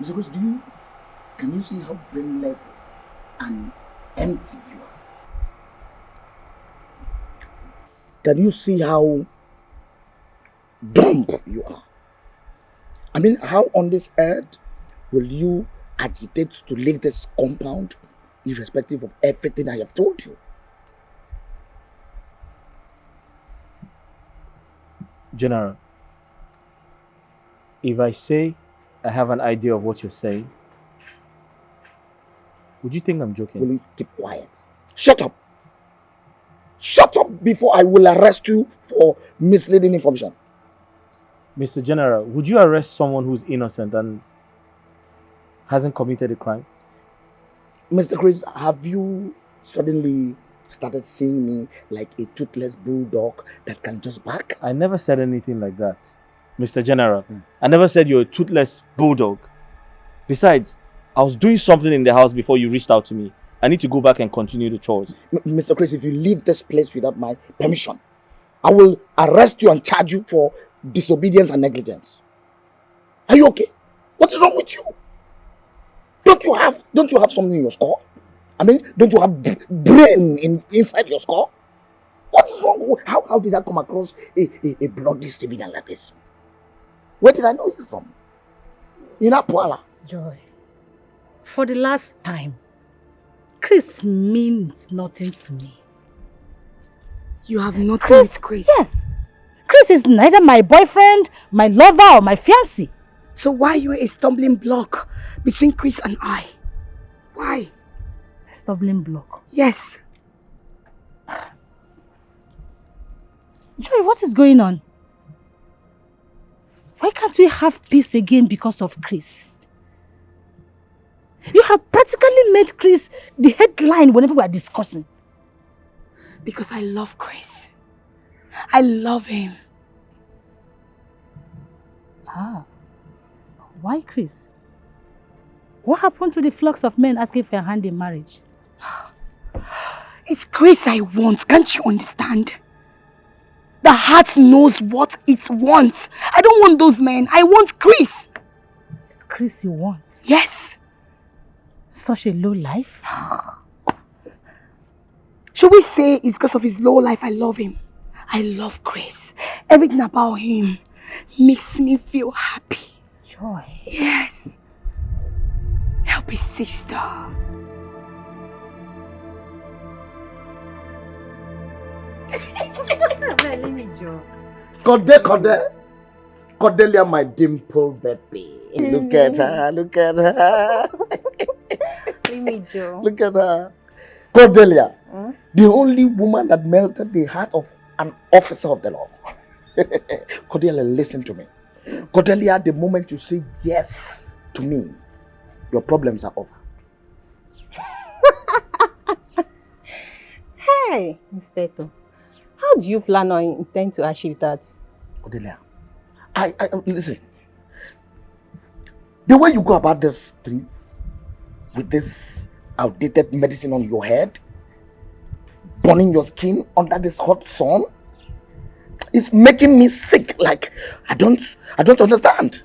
Mr. Chris, can you see how brainless and empty you are? Can you see how dumb you are? I mean, how on this earth will you agitate to leave this compound irrespective of everything I have told you? General, if I say I have an idea of what you're saying, would you think I'm joking? Will you keep quiet? Shut up! Shut up before I will arrest you for misleading information. Mr. General, would you arrest someone who's innocent and hasn't committed a crime? Mr. Chris, have you suddenly started seeing me like a toothless bulldog that can just bark? I never said anything like that, Mr. General. I never said you're a toothless bulldog. Besides, I was doing something in the house before you reached out to me. I need to go back and continue the chores. Mr. Chris, if you leave this place without my permission, I will arrest you and charge you for disobedience and negligence. Are you okay? What is wrong with you? Don't you have something in your skull? I mean, don't you have brain inside your skull? What is wrong? How did I come across a bloody civilian like this? Where did I know you from? In Apuala. Joy, for the last time, Chris means nothing to me. You have nothing with Chris? Yes. Chris is neither my boyfriend, my lover, or my fiancé. So why are you a stumbling block between Chris and I? Why? A stumbling block? Yes. Joy, what is going on? Why can't we have peace again because of Chris? You have practically made Chris the headline whenever we are discussing. Because I love Chris. I love him. Ah. Why Chris? What happened to the flux of men asking for a hand in marriage? It's Chris I want, can't you understand? The heart knows what it wants. I don't want those men, I want Chris. It's Chris you want? Yes. Such a low life? Should we say it's because of his low life I love him? I love Chris. Everything about him makes me feel happy. Joy. Yes. Help his sister. Cordelia, my dimple baby. Look at her, look at her. Look at her. Cordelia, the only woman that melted the heart of an officer of the law. Cordelia, listen to me. Cordelia, the moment you say yes to me, your problems are over. Hey, Inspector, how do you plan or intend to achieve that? Cordelia, I listen. The way you go about this street with this outdated medicine on your head, burning your skin under this hot sun, is making me sick. Like I don't understand.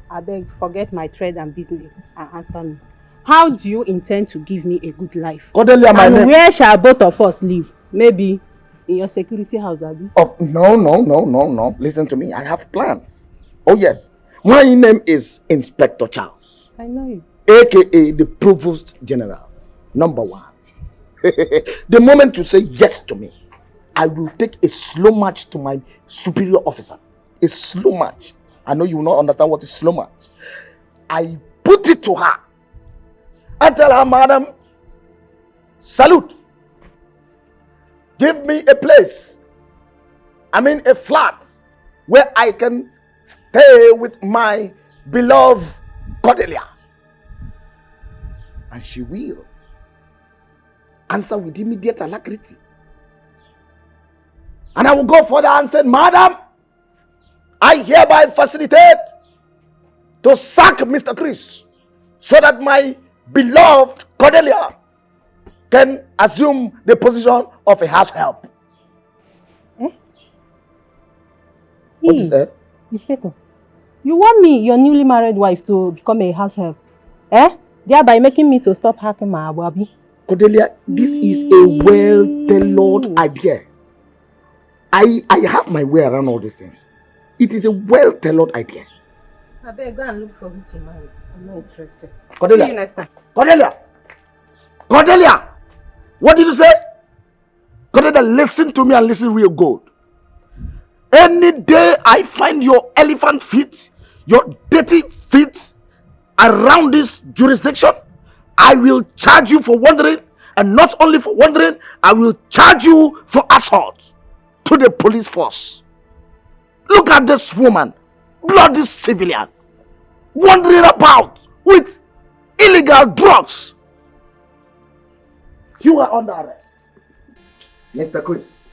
I beg, forget my trade and business and answer me. How do you intend to give me a good life? Cordelia, my and where shall both of us live? Maybe in your security house, Abby? Oh, no. Listen to me. I have plans. Oh, yes. My name is Inspector Charles. I know you. AKA the Provost General. Number 1. The moment you say yes to me, I will take a slow march to my superior officer. A slow march. I know you will not understand what is slow march. I put it to her and tell her, madam, salute. Give me a place. I mean a flat where I can stay with my beloved Cordelia. And she will answer with immediate alacrity. And I will go further and say, madam, I hereby facilitate to sack Mr. Chris so that my beloved Cordelia can assume the position of a house help. Eh? What is that? Inspector, You want me, your newly married wife, to become a house help? Eh? Thereby making me to stop hacking my ababi. Cordelia, this is a well-tailored idea. I have my way around all these things. It is a well-tailored idea. I better go and look for who to marry. I'm not interested. Cordelia. See you next time. Cordelia! Cordelia! What did you say? Cordelia, listen to me and listen real good. Any day I find your elephant feet, your dirty feet around this jurisdiction, I will charge you for wandering, and not only for wandering, I will charge you for assault to the police force. Look at this woman, bloody civilian, wandering about with illegal drugs. You are under arrest. Mr. Chris,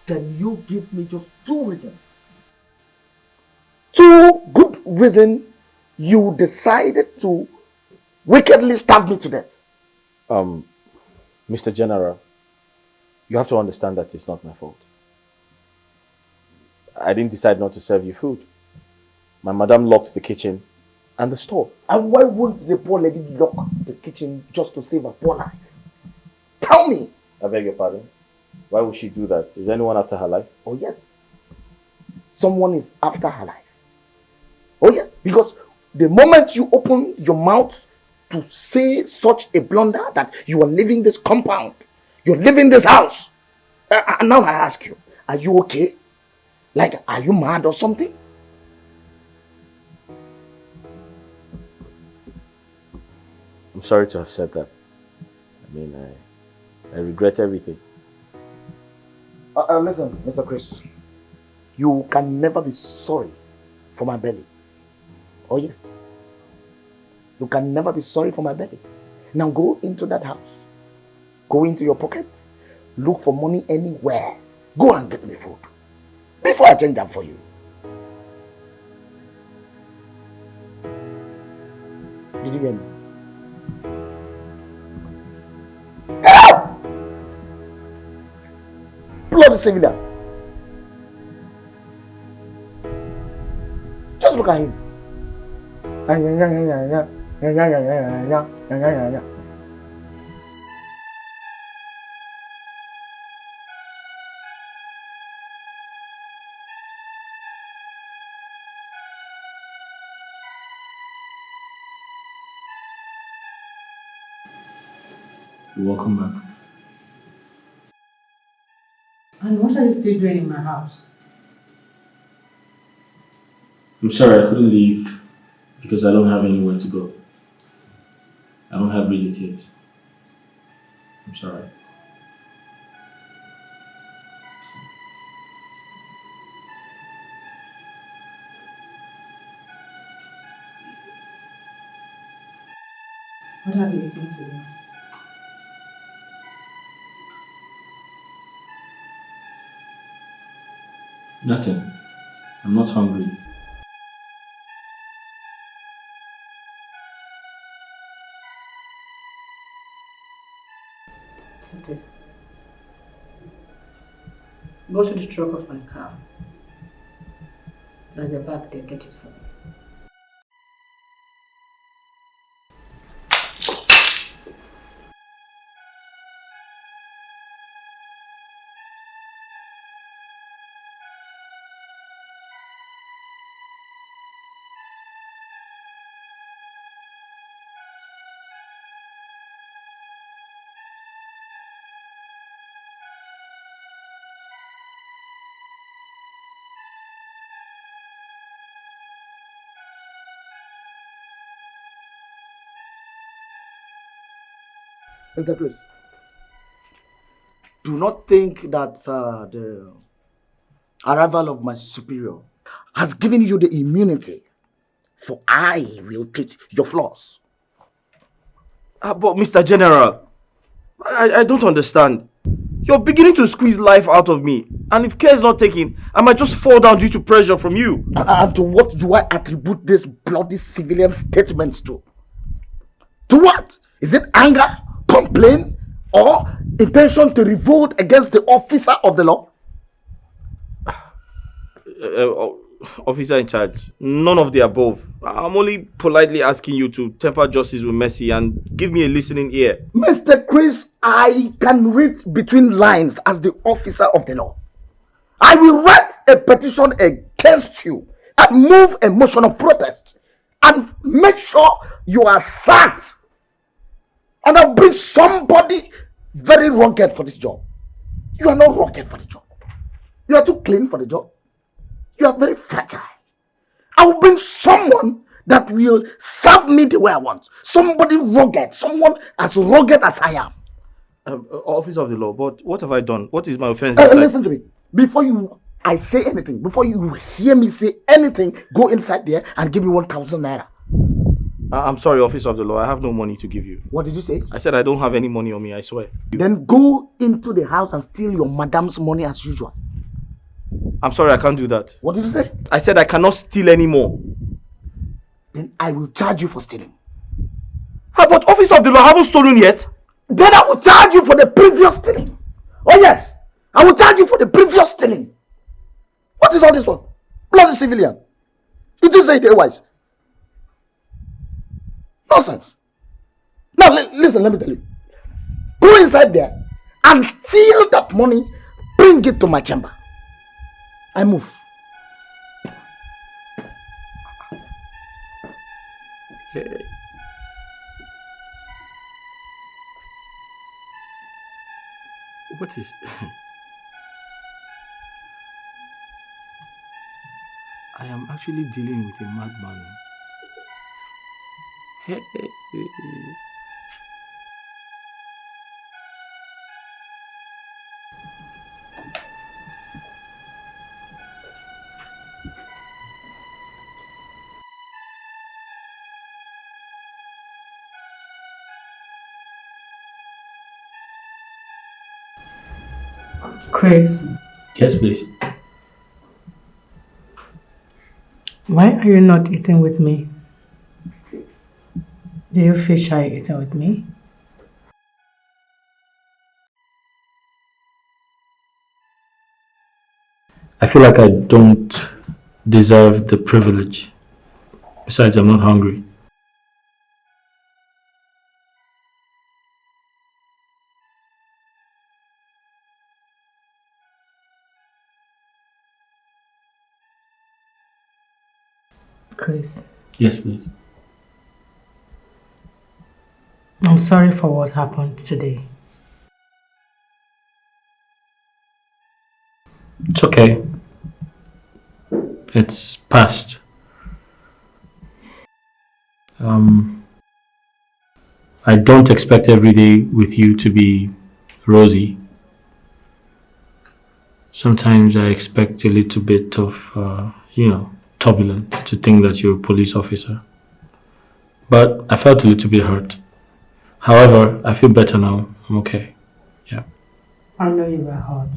can you give me just 2 reasons? 2 good reasons you decided to wickedly stab me to death. Mr. General, you have to understand that it's not my fault. I didn't decide not to serve you food. My madam locked the kitchen and the store. And why wouldn't the poor lady lock the kitchen just to save her poor life? Tell me. I beg your pardon? Why would she do that? Is anyone after her life? Oh yes. Someone is after her life. Oh yes. Because the moment you open your mouth to say such a blunder that you are leaving this compound, you're leaving this house. And now I ask you, are you okay? Like, are you mad or something? I'm sorry to have said that. I mean, I regret everything. Listen, Mr. Chris. You can never be sorry for my belly. Oh yes. You can never be sorry for my belly. Now go into that house. Go into your pocket. Look for money anywhere. Go and get me food. Before I change that for you. Did you hear me? Get out! Bloody civilian. Just look at him. Welcome back. And what are you still doing in my house? I'm sorry, I couldn't leave because I don't have anywhere to go. I don't have relatives. I'm sorry. What have you eaten today? Nothing. I'm not hungry. Take this. Go to the trunk of my car. There's a bag there, get it for me. Mr. Chris, do not think that the arrival of my superior has given you the immunity, for I will treat your flaws. But Mr. General, I don't understand. You're beginning to squeeze life out of me. And if care is not taken, I might just fall down due to pressure from you. And to what do I attribute this bloody civilian statements to? To what? Is it anger, complaint, or intention to revolt against the officer of the law? officer in charge, none of the above. I'm only politely asking you to temper justice with mercy and give me a listening ear. Mr. Chris, I can read between lines as the officer of the law. I will write a petition against you and move a motion of protest and make sure you are sacked. And I'll bring somebody very rugged for this job. You are not rugged for the job. You are too clean for the job. You are very fragile. I will bring someone that will serve me the way I want. Somebody rugged. Someone as rugged as I am. Officer of the law, but what have I done? What is my offense? Listen to me. Before I say anything, before you hear me say anything, go inside there and give me 1,000 naira. I'm sorry, officer of the law. I have no money to give you. What did you say? I said I don't have any money on me, I swear. Then go into the house and steal your madam's money as usual. I'm sorry, I can't do that. What did you say? I said I cannot steal anymore. Then I will charge you for stealing. How about officer of the law? I haven't stolen yet. Then I will charge you for the previous stealing. Oh yes, I will charge you for the previous stealing. What is all this one? Bloody civilian. You didn't say it wise. Nonsense. Now listen, let me tell you. Go inside there and steal that money. Bring it to my chamber. I move. Hey. What is... I am actually dealing with a madman. Hey. Chris, Yes, please. why are you not eating with me? Do you feel shy eating with me? I feel like I don't deserve the privilege. Besides, I'm not hungry. Chris, Yes, please. I'm sorry for what happened today. It's okay. It's past. I don't expect every day with you to be rosy. Sometimes I expect a little bit of, turbulence to think that you're a police officer. But I felt a little bit hurt. However, I feel better now. I'm okay. Yeah. I know you were hurt.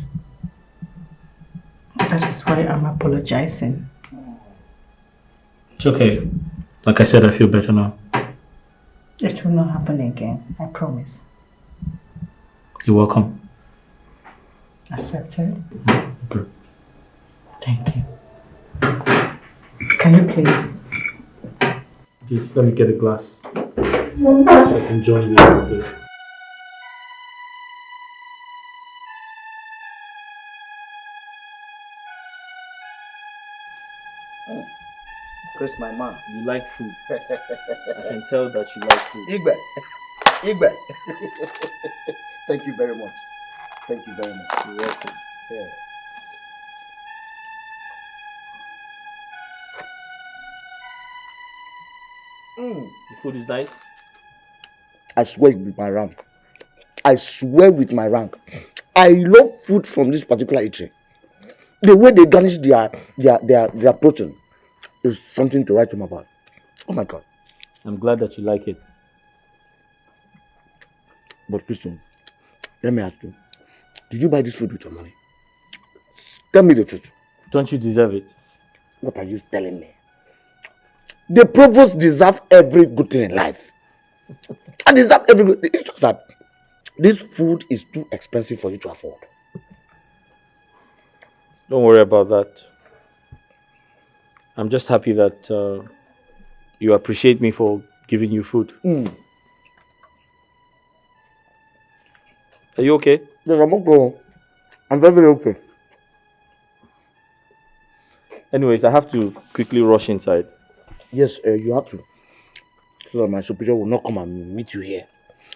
That is why I'm apologizing. It's okay. Like I said, I feel better now. It will not happen again, I promise. You're welcome. Accepted? Good. Thank you. Can you please? Just let me get a glass so I can join you a bit. Chris, my man. You like food. I can tell that you like food. Igbe. Thank you very much. Thank you very much. You're welcome. Yeah. The food is nice. I swear with my rank. I swear with my rank. I love food from this particular eatery. The way they garnish their protein is something to write home about. Oh my God. I'm glad that you like it. But Christian, let me ask you. Did you buy this food with your money? Tell me the truth. Don't you deserve it? What are you telling me? The provost deserve every good thing in life. I deserve every good thing. It's just that this food is too expensive for you to afford. Don't worry about that. I'm just happy that you appreciate me for giving you food. Are you okay? Yes, I'm okay. I'm very, very okay. Anyways, I have to quickly rush inside. Yes, you have to. So that my superior will not come and meet you here.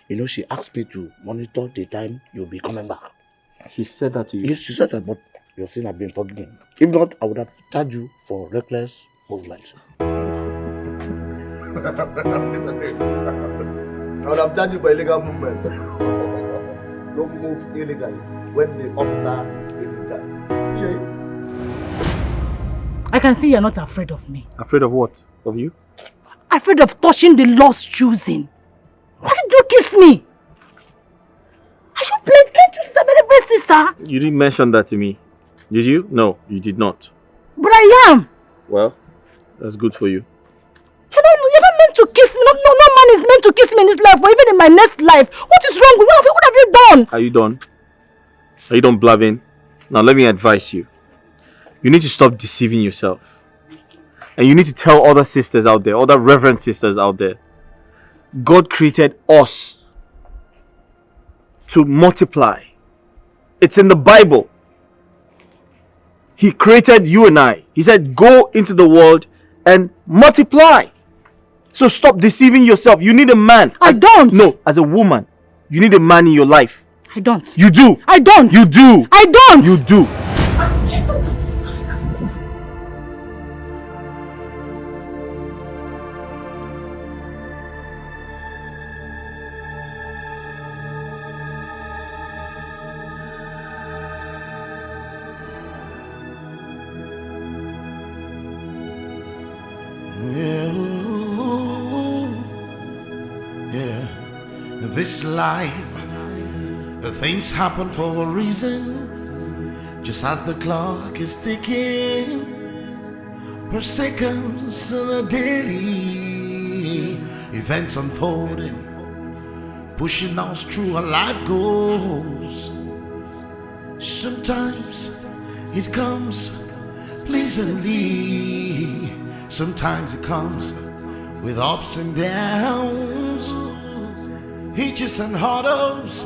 You know, she asked me to monitor the time you'll be coming back. She said that to you? Yes, she said that, but your sin has been forgiven. If not, I would have charged you for reckless movements. I would have charged you for illegal movement. Don't move illegally when the officer is in charge. Yeah. I can see you're not afraid of me. Afraid of what? Of you? Afraid of touching the Lord's choosing. Why did you kiss me? Are you playing? Can't you stop it, sister? You didn't mention that to me. Did you? No, you did not. But I am. Well, that's good for you. You're not meant to kiss me. No man is meant to kiss me in this life or even in my next life. What is wrong with you? What have you done? Are you done? Are you done blabbing? Now let me advise you. You need to stop deceiving yourself. And you need to tell other sisters out there, other reverend sisters out there, God created us to multiply. It's in the Bible. He created you and I. He said, go into the world and multiply. So stop deceiving yourself. You need a man. I don't. No, as a woman, you need a man in your life. I don't. You do. I don't. You do. I don't. You do. This life, the things happen for a reason. Just as the clock is ticking, per seconds and a daily events unfolding, pushing us through our life goals. Sometimes it comes pleasantly, sometimes it comes with ups and downs, hitches and hurdles,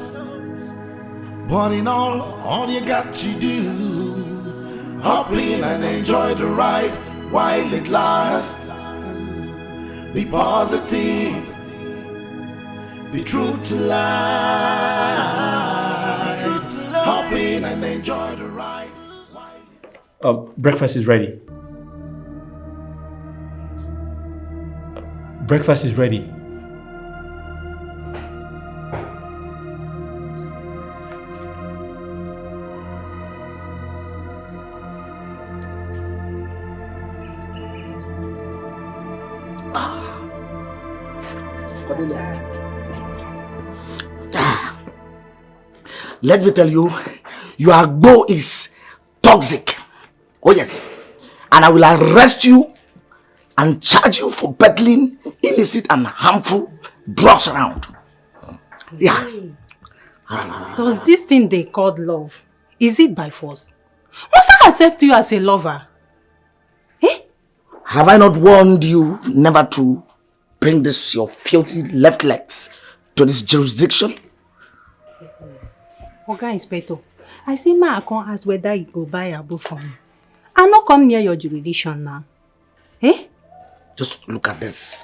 but in all you got to do, hop in and enjoy the ride while it lasts. Be positive, be true to life. Hop in and enjoy the ride. Breakfast is ready. Breakfast is ready. Let me tell you, your agbo is toxic. Oh yes. And I will arrest you and charge you for peddling illicit and harmful drugs around. Yeah. Does this thing they called love, is it by force? Must I accept you as a lover? Eh? Have I not warned you never to bring this your filthy left legs to this jurisdiction? Oga Inspector, I see my account ask whether you go buy a book for me. I not come near your jurisdiction now. Eh? Just look at this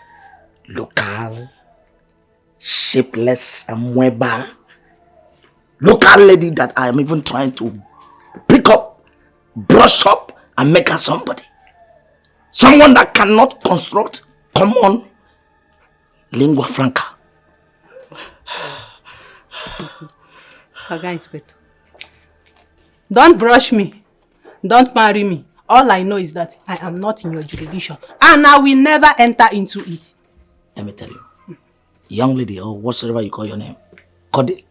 local, shapeless, amoeba, local lady that I am even trying to pick up, brush up, and make her somebody. Someone that cannot construct common lingua franca. Oga Inspector, don't brush me. Don't marry me. All I know is that I am not in your jurisdiction and I will never enter into it. Let me tell you, young lady or whatsoever you call your name, Cody,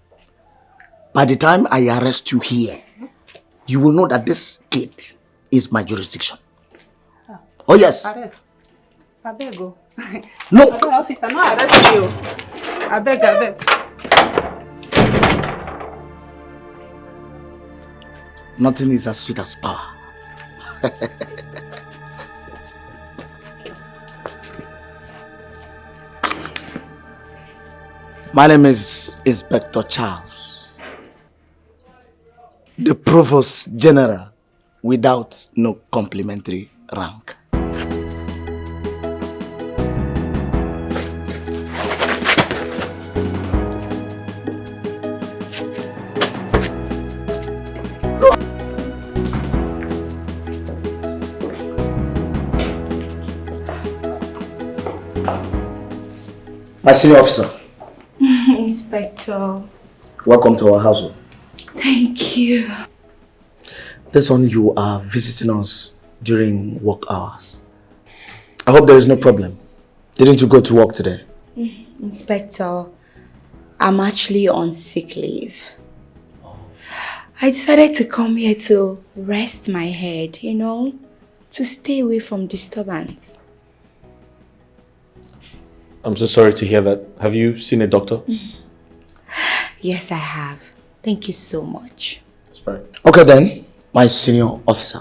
by the time I arrest you here, you will know that this gate is my jurisdiction. Oh yes. Arrest. I beg go. No. Officer, no arrest you. I beg. Nothing is as sweet as power. My name is Inspector Charles, the Provost General without no complimentary rank. My senior officer. Inspector. Welcome to our household. Thank you. This one, you are visiting us during work hours. I hope there is no problem. Didn't you go to work today? Inspector, I'm actually on sick leave. I decided to come here to rest my head, to stay away from disturbance. I'm so sorry to hear that. Have you seen a doctor? Yes, I have. Thank you so much. That's fine. Okay then, my senior officer.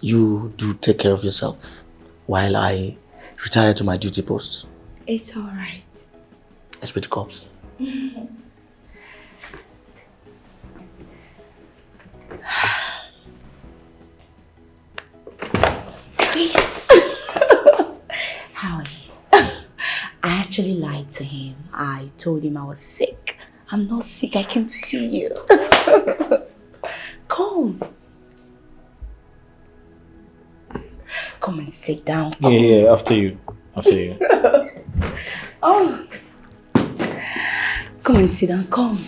You do take care of yourself while I retire to my duty post. It's alright. Let's be the cops. Chris! How are you? I actually lied to him. I told him I was sick. I'm not sick. I came to see you. Come. Come and sit down. Come. Yeah, after you. Oh. Come and sit down. Come.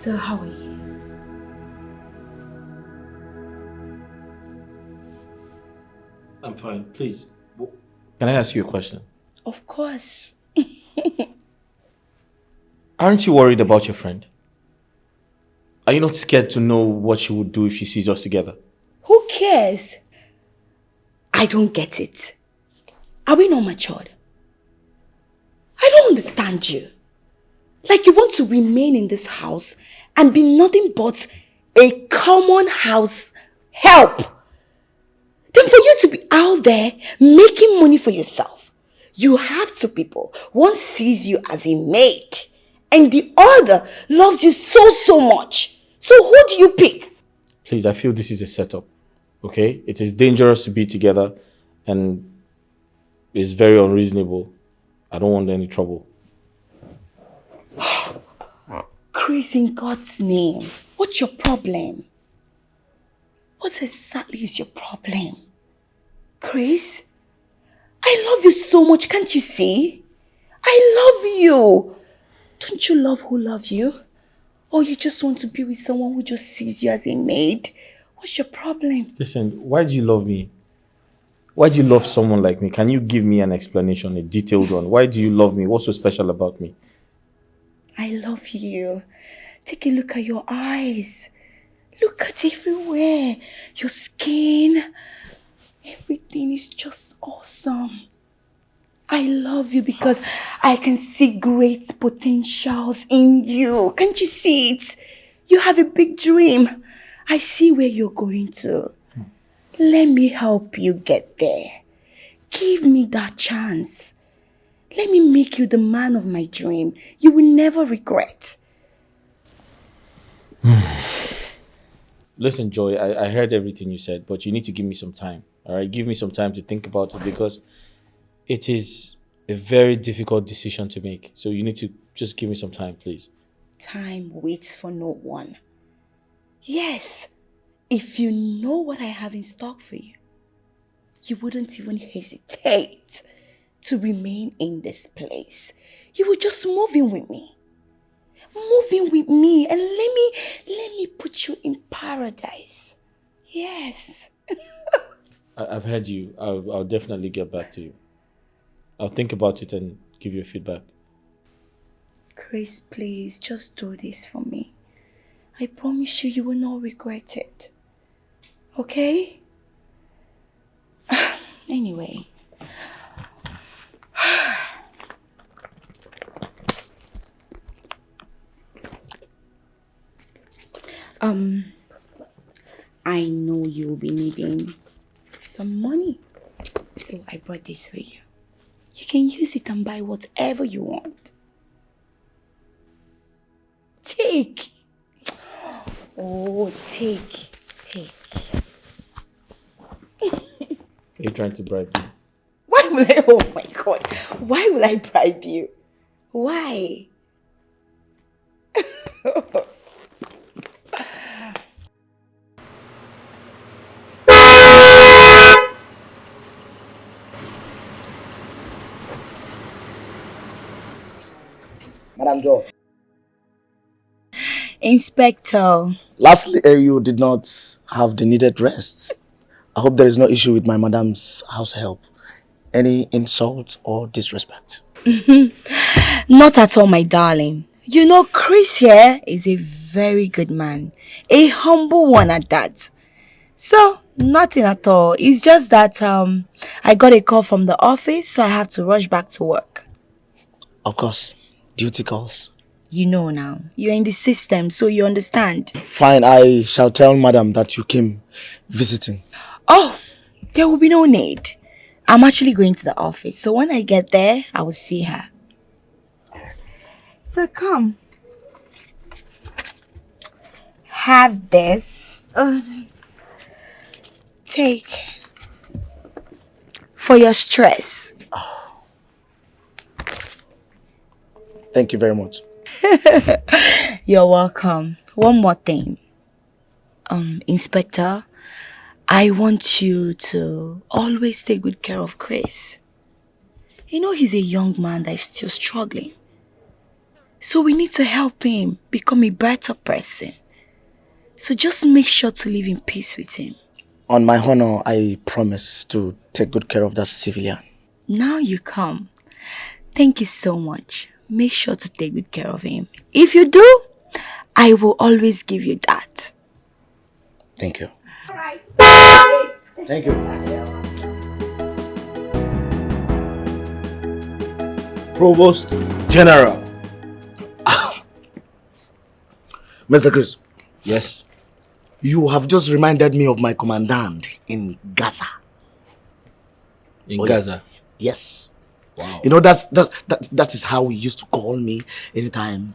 So how are you? I'm fine. Please, can I ask you a question? Of course. Aren't you worried about your friend? Are you not scared to know what she would do if she sees us together? Who cares? I don't get it. Are we not matured? I don't understand you. Like you want to remain in this house and be nothing but a common house help. Then for you to be out there making money for yourself, you have two people. One sees you as a maid and the other loves you so much. So who do you pick? Please, I feel this is a setup, okay? It is dangerous to be together and it's very unreasonable. I don't want any trouble. Chris, in God's name, what's your problem? What exactly is your problem? Chris, I love you so much, can't you see? I love you. Don't you love who loves you? Or you just want to be with someone who just sees you as a maid? What's your problem? Listen, why do you love me? Why do you love someone like me? Can you give me an explanation, a detailed one? Why do you love me? What's so special about me? I love you. Take a look at your eyes. Look at everywhere. Your skin. Everything is just awesome. I love you because I can see great potentials in you. Can't you see it? You have a big dream. I see where you're going to. Let me help you get there. Give me that chance. Let me make you the man of my dream. You will never regret. Listen, Joy, I heard everything you said, but you need to give me some time. All right? Give me some time to think about it because it is a very difficult decision to make. So you need to just give me some time, please. Time waits for no one. Yes, if you know what I have in stock for you, you wouldn't even hesitate to remain in this place. You would just move in with me. Move in with me and let me put you in paradise. Yes. I've heard you. I'll definitely get back to you. I'll think about it and give you a feedback. Chris, please, just do this for me. I promise you will not regret it. Okay? Anyway. Um, I know you'll be needing some money. So I brought this for you. You can use it and buy whatever you want. Take. Oh, take. Are you trying to bribe me? Why will I? Oh my God. Why will I bribe you? Why? Madam Joe. Inspector. Lastly, you did not have the needed rest. I hope there is no issue with my madam's house help. Any insult or disrespect? Not at all, my darling. You know, Chris here is a very good man. A humble one at that. So, nothing at all. It's just that I got a call from the office, so I have to rush back to work. Of course. Duty calls. You know now. You're in the system, so you understand. Fine, I shall tell madam that you came visiting. Oh, there will be no need. I'm actually going to the office, so when I get there, I will see her. So come. Have this. Take. For your stress. Thank you very much. You're welcome. One more thing. Inspector, I want you to always take good care of Chris. You know he's a young man that is still struggling. So we need to help him become a better person. So just make sure to live in peace with him. On my honor, I promise to take good care of that civilian. Now you come. Thank you so much. Make sure to take good care of him. If you do, I will always give you that. Thank you. All right. Thank you. Provost General. Mr. Chris, Yes. you have just reminded me of my commandant in Gaza. In Oh, Gaza. Yes. Wow. You know, that is how he used to call me anytime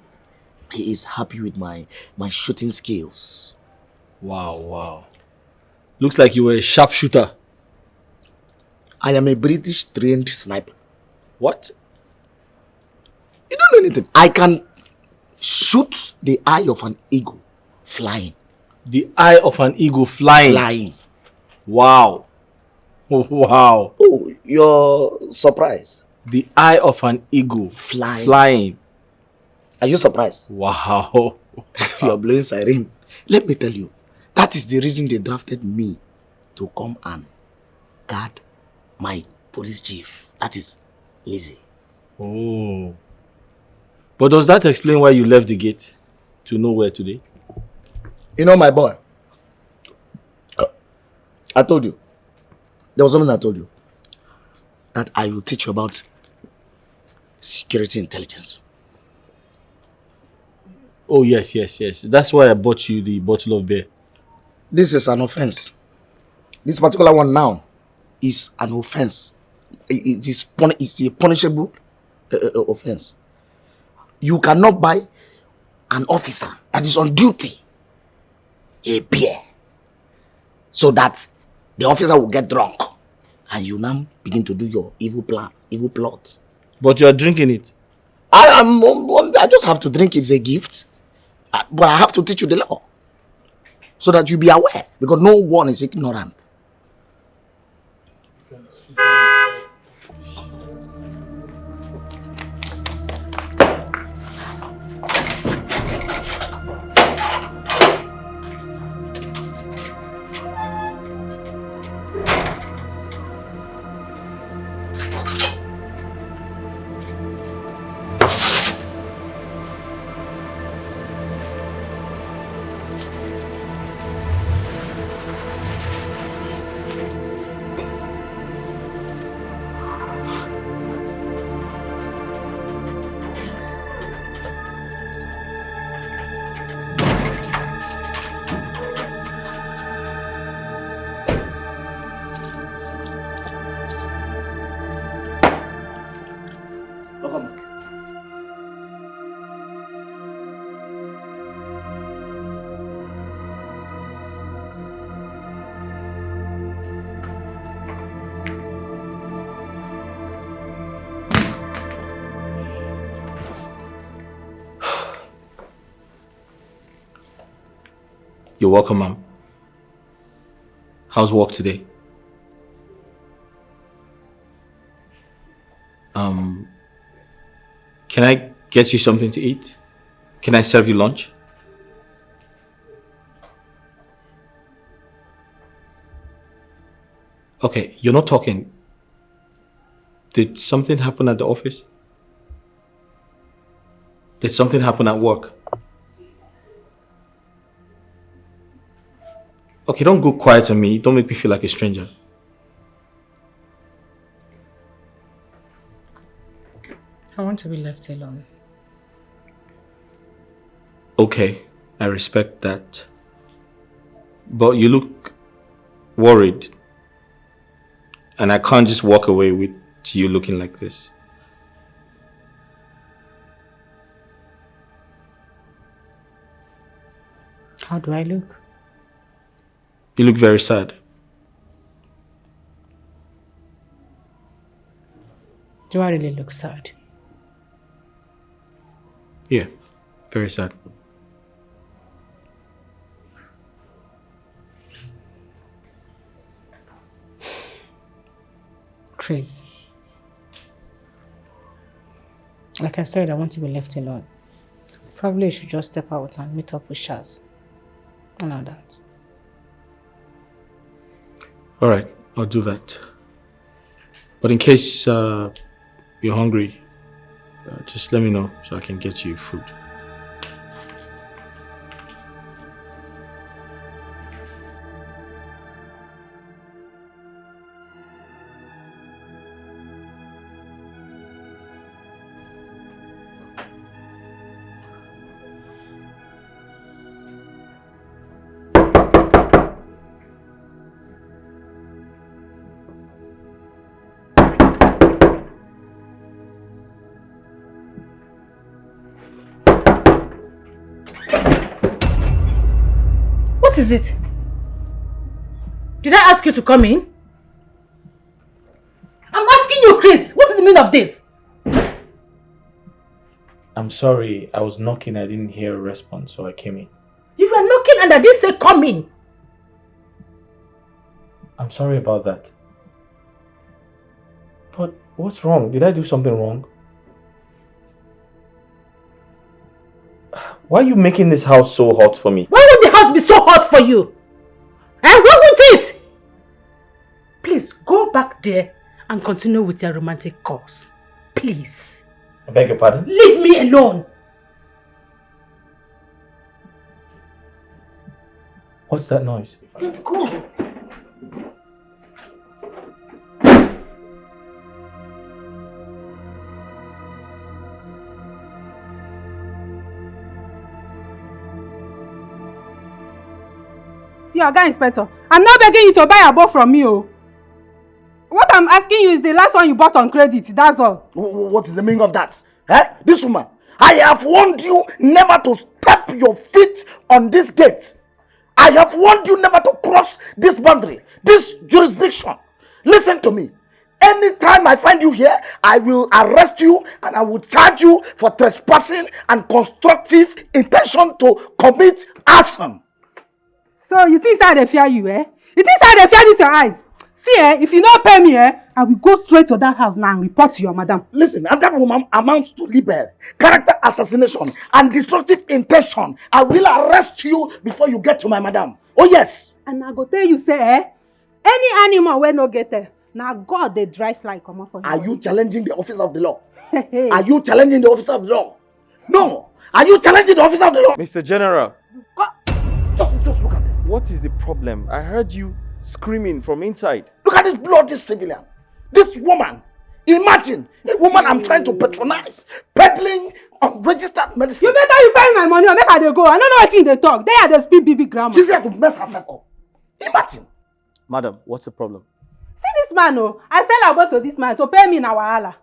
he is happy with my shooting skills. Wow. Looks like you were a sharpshooter. I am a British trained sniper. What? You don't know anything. I can shoot the eye of an eagle flying. The eye of an eagle flying. Flying. Wow. Wow. Oh, you're surprised. The eye of an eagle flying. Are you surprised? Wow. You're blowing siren. Let me tell you, that is the reason they drafted me to come and guard my police chief. That is Lizzy. Oh. But does that explain why you left the gate to nowhere today? You know, my boy, I told you, there was something I told you, that I will teach you about security intelligence. Oh, yes. That's why I bought you the bottle of beer. This is an offense. This particular one now is an offense. It's a punishable offense. You cannot buy an officer that is on duty a beer so that the officer will get drunk and you now begin to do your evil plot. But you are drinking it. I just have to drink it. It's a gift. But I have to teach you the law so that you be aware, because no one is ignorant. You're welcome, ma'am. How's work today? Can I get you something to eat? Can I serve you lunch? Okay, you're not talking. Did something happen at the office? Did something happen at work? Okay, don't go quiet on me. Don't make me feel like a stranger. I want to be left alone. Okay, I respect that. But you look worried. And I can't just walk away with you looking like this. How do I look? You look very sad. Do I really look sad? Yeah, very sad. Chris. Like I said, I want to be left alone. Probably you should just step out and meet up with Shaz. And all that. Alright, I'll do that. But in case you're hungry, just let me know so I can get you food. What is it? Did I ask you to come in? I'm asking you, Chris. What is the meaning of this? I'm sorry, I was knocking, I didn't hear a response, so I came in. You were knocking and I didn't say come in. I'm sorry about that. But what's wrong? Did I do something wrong? Why are you making this house so hot for me? Why would the house be so hot for you? Why won't it? Please go back there and continue with your romantic course. Please. I beg your pardon? Leave me alone. What's that noise? Don't go. See, Oga Inspector, I'm not begging you to buy a boat from me, oh. What I'm asking you is the last one you bought on credit, that's all. What is the meaning of that? This woman, I have warned you never to step your feet on this gate. I have warned you never to cross this boundary, this jurisdiction. Listen to me. Anytime I find you here, I will arrest you and I will charge you for trespassing and constructive intention to commit arson. So you think I dey fear you, eh? You think I dey fear this your eyes? See, if you not pay me, I will go straight to that house now and report to your madam. Listen, and that woman amounts to libel, character assassination, and destructive intention. I will arrest you before you get to my madam. Oh yes. And I go tell you, say, any animal wey no get there, now God they drive fly come up for you. Are you challenging the office of the law? Are you challenging the office of the law? No. Are you challenging the office of the law? Mr. General. Just look at this. What is the problem? I heard you screaming from inside. Look at this bloody civilian. This woman. Imagine a woman I'm trying to patronize, peddling unregistered medicine. You better you pay my money or make her dey go. I don't know what thing they talk. They are the speak BB grammar. She's here to mess herself up. Imagine. Madam, what's the problem? See this man, oh. I sell about to this man to pay me in our wahala.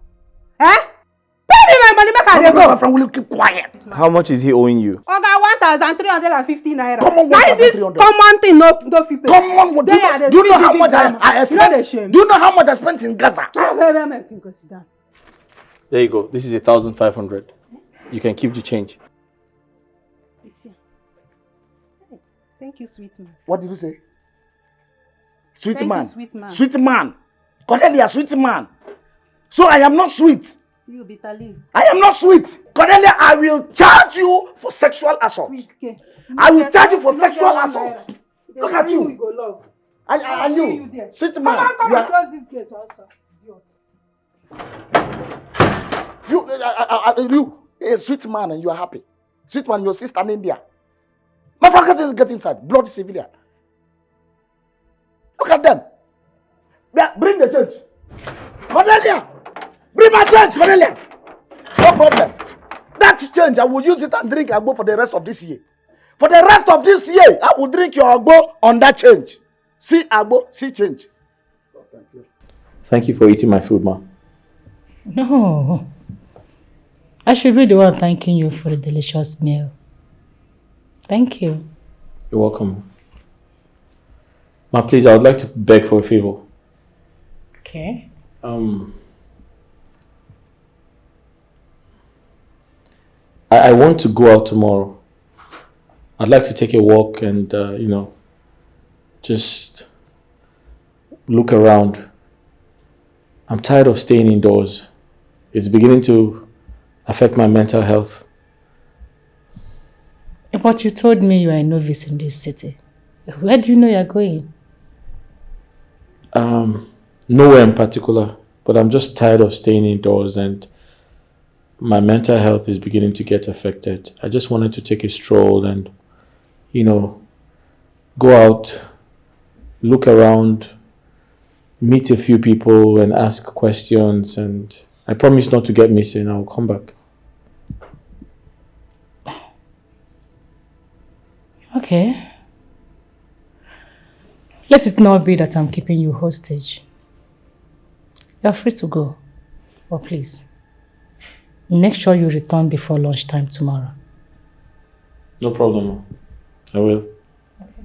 Pay me my money, make her dey go. My friend, will you keep quiet? How much is he owing you? Oga, 1,350 naira. Come on, Now this 1,300. common thing, no fit pay. Come on, do you know how much I spent? Do you know how much I spent in Gaza? Go sit down. There you go. This is 1,500. You can keep the change. Thank you, sweet man. What did you say? Sweet Thank man. you, sweet man. Sweet man. Cornelia, sweet man. So I am not sweet. You bitter leaf. I am not sweet. Cornelia, I will charge you for sexual assault. Sweet K. I will charge you for sexual assault. Look at you. And you, sweet man. Come and close this gate also. You, a sweet man, and you are happy. Sweet man, your sister in India. My father get inside. Bloody civilian. Look at them. Yeah, bring the change. Cornelia! Bring my change, Cornelia! No problem. That change, I will use it and drink agbo for the rest of this year. For the rest of this year, I will drink your agbo on that change. See agbo, see change. Thank you for eating my food, ma. No. I should be the one thanking you for the delicious meal. Thank you. You're welcome. Ma, please, I would like to beg for a favor. Okay. I want to go out tomorrow. I'd like to take a walk and, just look around. I'm tired of staying indoors. It's beginning to affect my mental health. But you told me you are a novice in this city. Where do you know you're going? Nowhere in particular, but I'm just tired of staying indoors and my mental health is beginning to get affected. I just wanted to take a stroll and, go out, look around, meet a few people and ask questions, and I promise not to get missing. I'll come back. Okay. Let it not be that I'm keeping you hostage. You're free to go. But please, make sure you return before lunchtime tomorrow. No problem. I will. Okay.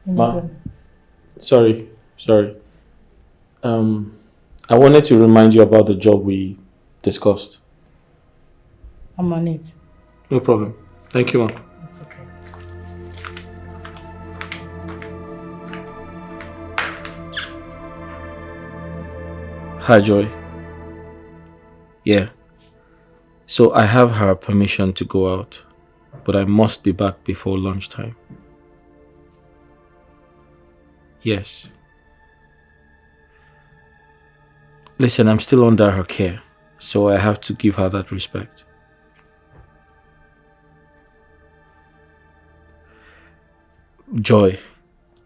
Ma, sorry. I wanted to remind you about the job we discussed. I'm on it. No problem. Thank you, Ma. It's okay. Hi, Joy. Yeah. So I have her permission to go out, but I must be back before lunchtime. Yes. Listen, I'm still under her care, so I have to give her that respect. Joy,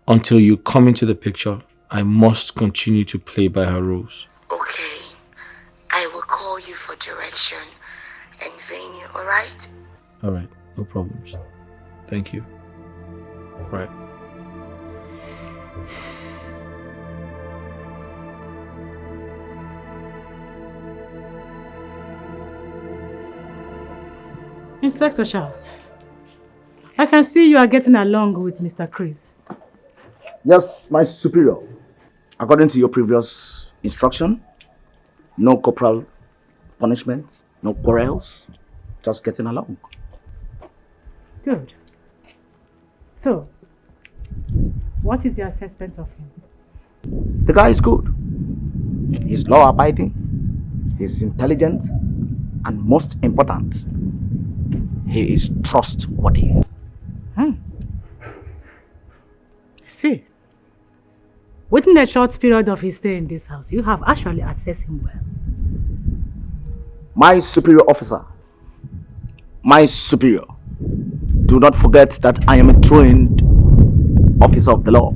until you come into the picture, I must continue to play by her rules. Okay. I will call you for direction and venue, alright? Alright, no problems. Thank you. Right. Inspector Charles, I can see you are getting along with Mr. Chris. Yes, my superior. According to your previous instruction, no corporal punishment, no quarrels, just getting along. Good. So, what is your assessment of him? The guy is good. He's law-abiding, he's intelligent, and most important, he is trustworthy. I see. Within the short period of his stay in this house, you have actually assessed him well. My superior officer, my superior, do not forget that I am a trained officer of the law.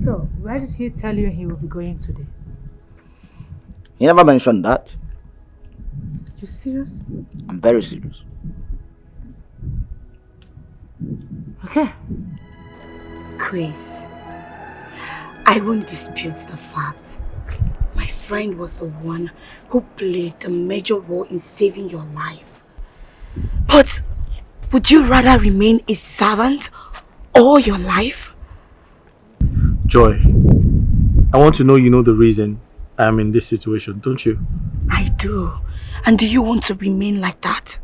So, where did he tell you he will be going today? He never mentioned that. You serious? I'm very serious. Okay. Chris, I won't dispute the fact. My friend was the one who played the major role in saving your life. But would you rather remain a servant all your life? Joy, I want to know you know the reason I am in this situation, don't you? I do. And do you want to remain like that?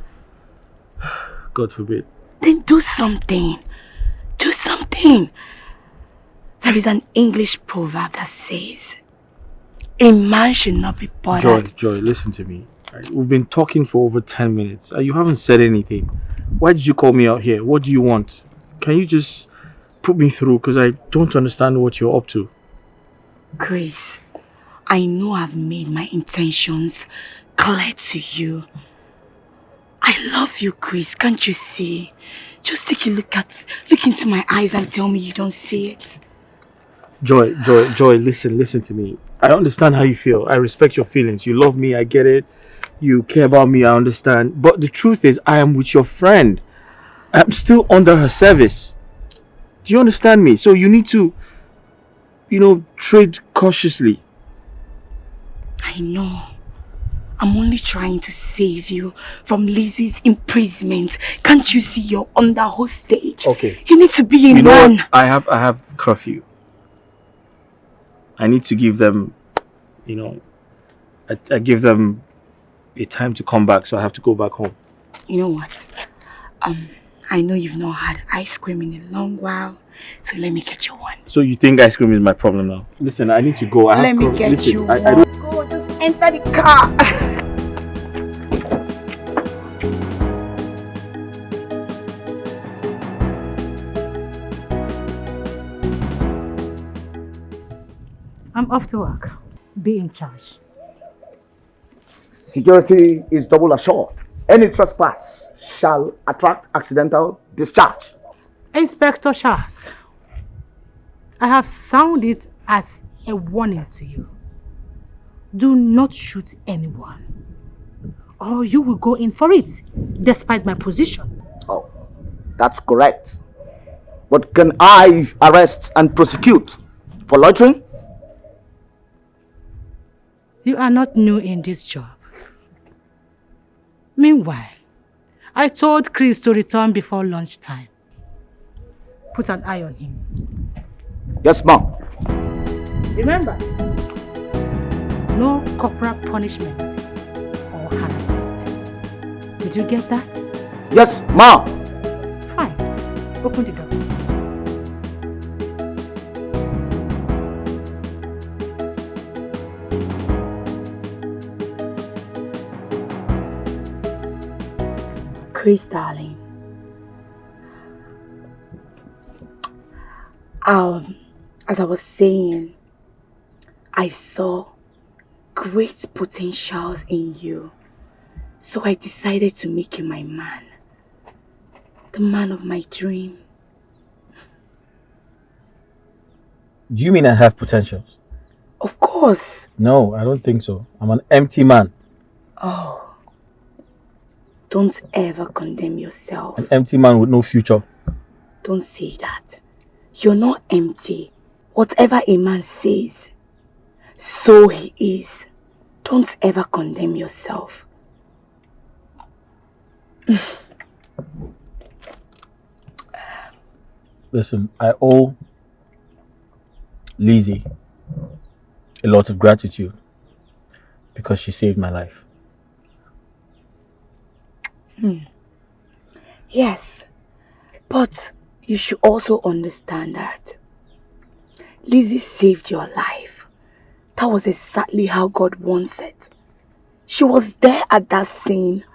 God forbid. Then do something. Do something. There is an English proverb that says, a man should not be bothered. Joy, listen to me. Right, we've been talking for over 10 minutes. You haven't said anything. Why did you call me out here? What do you want? Can you just put me through? Because I don't understand what you're up to. Grace, I know I've made my intentions clear to you. I love you, Grace. Can't you see? Just take a look into my eyes and tell me you don't see it. Joy, listen to me. I understand how you feel. I respect your feelings. You love me, I get it. You care about me, I understand. But the truth is, I am with your friend. I'm still under her service. Do you understand me? So you need to, tread cautiously. I know. I'm only trying to save you from Lizzy's imprisonment. Can't you see you're under hostage? Okay. You need to be a man. I have curfew. I need to give them, I give them a time to come back, so I have to go back home. You know what? I know you've not had ice cream in a long while, so let me get you one. So you think ice cream is my problem now? Listen, I need to go. Let me get you one. Go, just enter the car. I'm off to work. Be in charge. Security is double assured. Any trespass shall attract accidental discharge. Inspector Charles, I have sounded it as a warning to you. Do not shoot anyone, or you will go in for it, despite my position. Oh, that's correct. But can I arrest and prosecute for loitering? You are not new in this job. Meanwhile, I told Chris to return before lunchtime. Put an eye on him. Yes, ma'am. Remember, no corporal punishment or harassment. Did you get that? Yes, ma'am. Fine. Open the door. Chris, darling. As I was saying, I saw great potentials in you. So I decided to make you my man. The man of my dream. Do you mean I have potentials? Of course. No, I don't think so. I'm an empty man. Oh. Don't ever condemn yourself. An empty man with no future. Don't say that. You're not empty. Whatever a man says, so he is. Don't ever condemn yourself. Listen, I owe Lizzy a lot of gratitude because she saved my life. Yes, but you should also understand that Lizzy saved your life. That was exactly how God wants it. She was there at that scene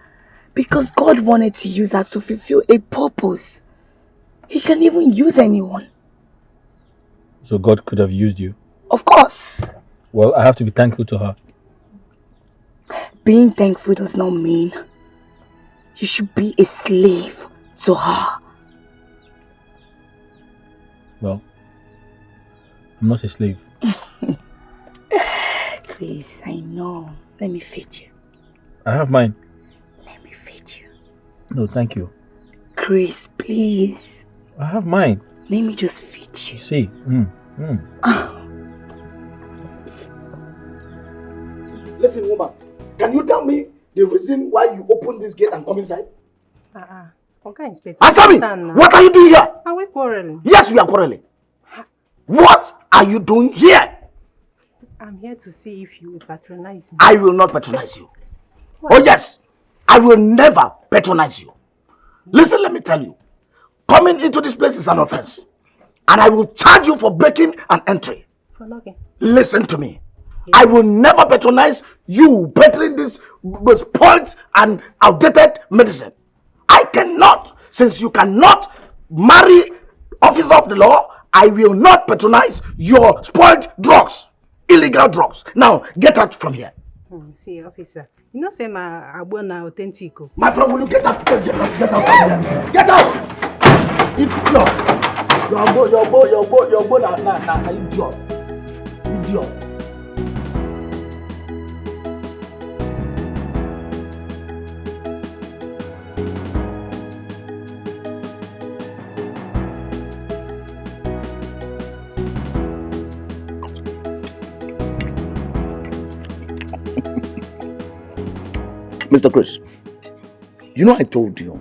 because God wanted to use her to fulfill a purpose. He can even use anyone. So God could have used you? Of course. Well, I have to be thankful to her. Being thankful does not mean you should be a slave to her. Well, I'm not a slave. Please, I know. Let me feed you. I have mine. Let me feed you. No, thank you. Chris, please. I have mine. Let me just feed you. See. Listen, woman. Can you tell me the reason why you opened this gate and come inside? Okay, Inspector. Answer me! What are you doing here? Are we quarreling? Yes, we are quarreling. What are you doing here? I'm here to see if you will patronize me. I will not patronize you. What? Oh yes, I will never patronize you. Listen, let me tell you. Coming into this place is an offense. And I will charge you for breaking an entry. Listen to me. I will never patronize you peddling this spoiled and outdated medicine. I cannot, since you cannot marry officer of the law, I will not patronize your spoiled drugs, illegal drugs. Now, get out from here. See, officer, you know say my abona authentic. My friend, will you get out? Get out from here. Get out! Your boy, nah, idiot. Idiot. Mr. Chris, you know I told you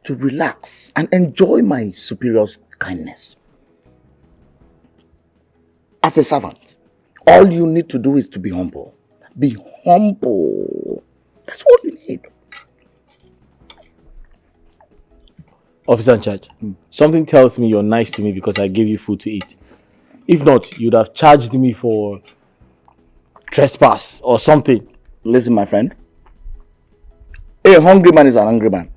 to relax and enjoy my superior's kindness. As a servant, all you need to do is to be humble. Be humble. That's all you need. Officer in charge, something tells me you're nice to me because I gave you food to eat. If not, you'd have charged me for trespass or something. Listen, my friend. A hungry man is an angry man.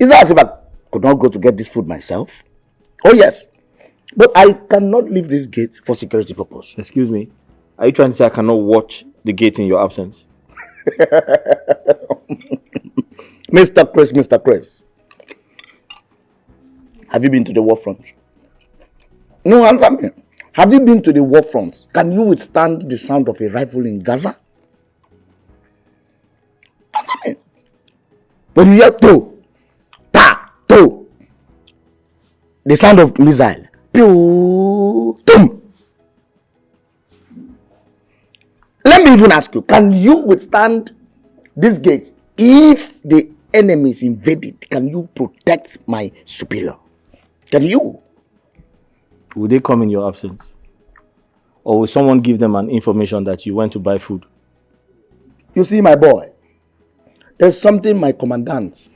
It's not as if I could not go to get this food myself. Oh yes. But I cannot leave this gate for security purpose. Excuse me. Are you trying to say I cannot watch the gate in your absence? Mr. Chris. Have you been to the war front? No, answer me. Have you been to the war front? Can you withstand the sound of a rifle in Gaza? Answer me. When you hear to, the sound of missile, pew, tum. Let me even ask you, can you withstand this gate if the enemy is invaded? Can you protect my superior? Can you? Will they come in your absence? Or will someone give them an information that you went to buy food? You see, my boy, there's something my commandant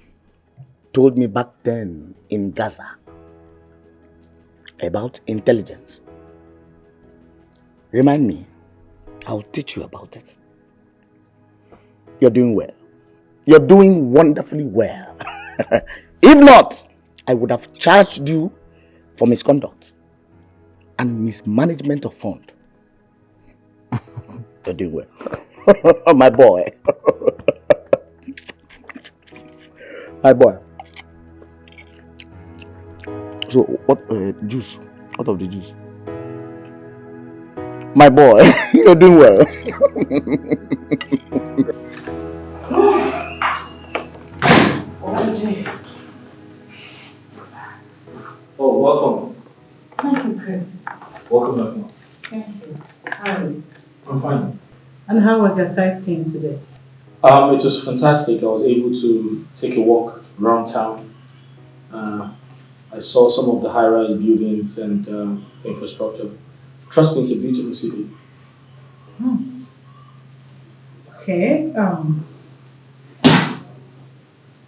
told me back then in Gaza about intelligence. Remind me, I'll teach you about it. You're doing well. You're doing wonderfully well. If not, I would have charged you for misconduct and mismanagement of fund. You're doing well. My boy. My boy. So, what juice? What of the juice? My boy, you're doing well. Oh, welcome. Thank you, Chris. Welcome back, ma'am. Thank you. How are you? I'm fine. And how was your sightseeing today? It was fantastic. I was able to take a walk around town. I saw some of the high-rise buildings and infrastructure. Trust me, it's a beautiful city. Okay.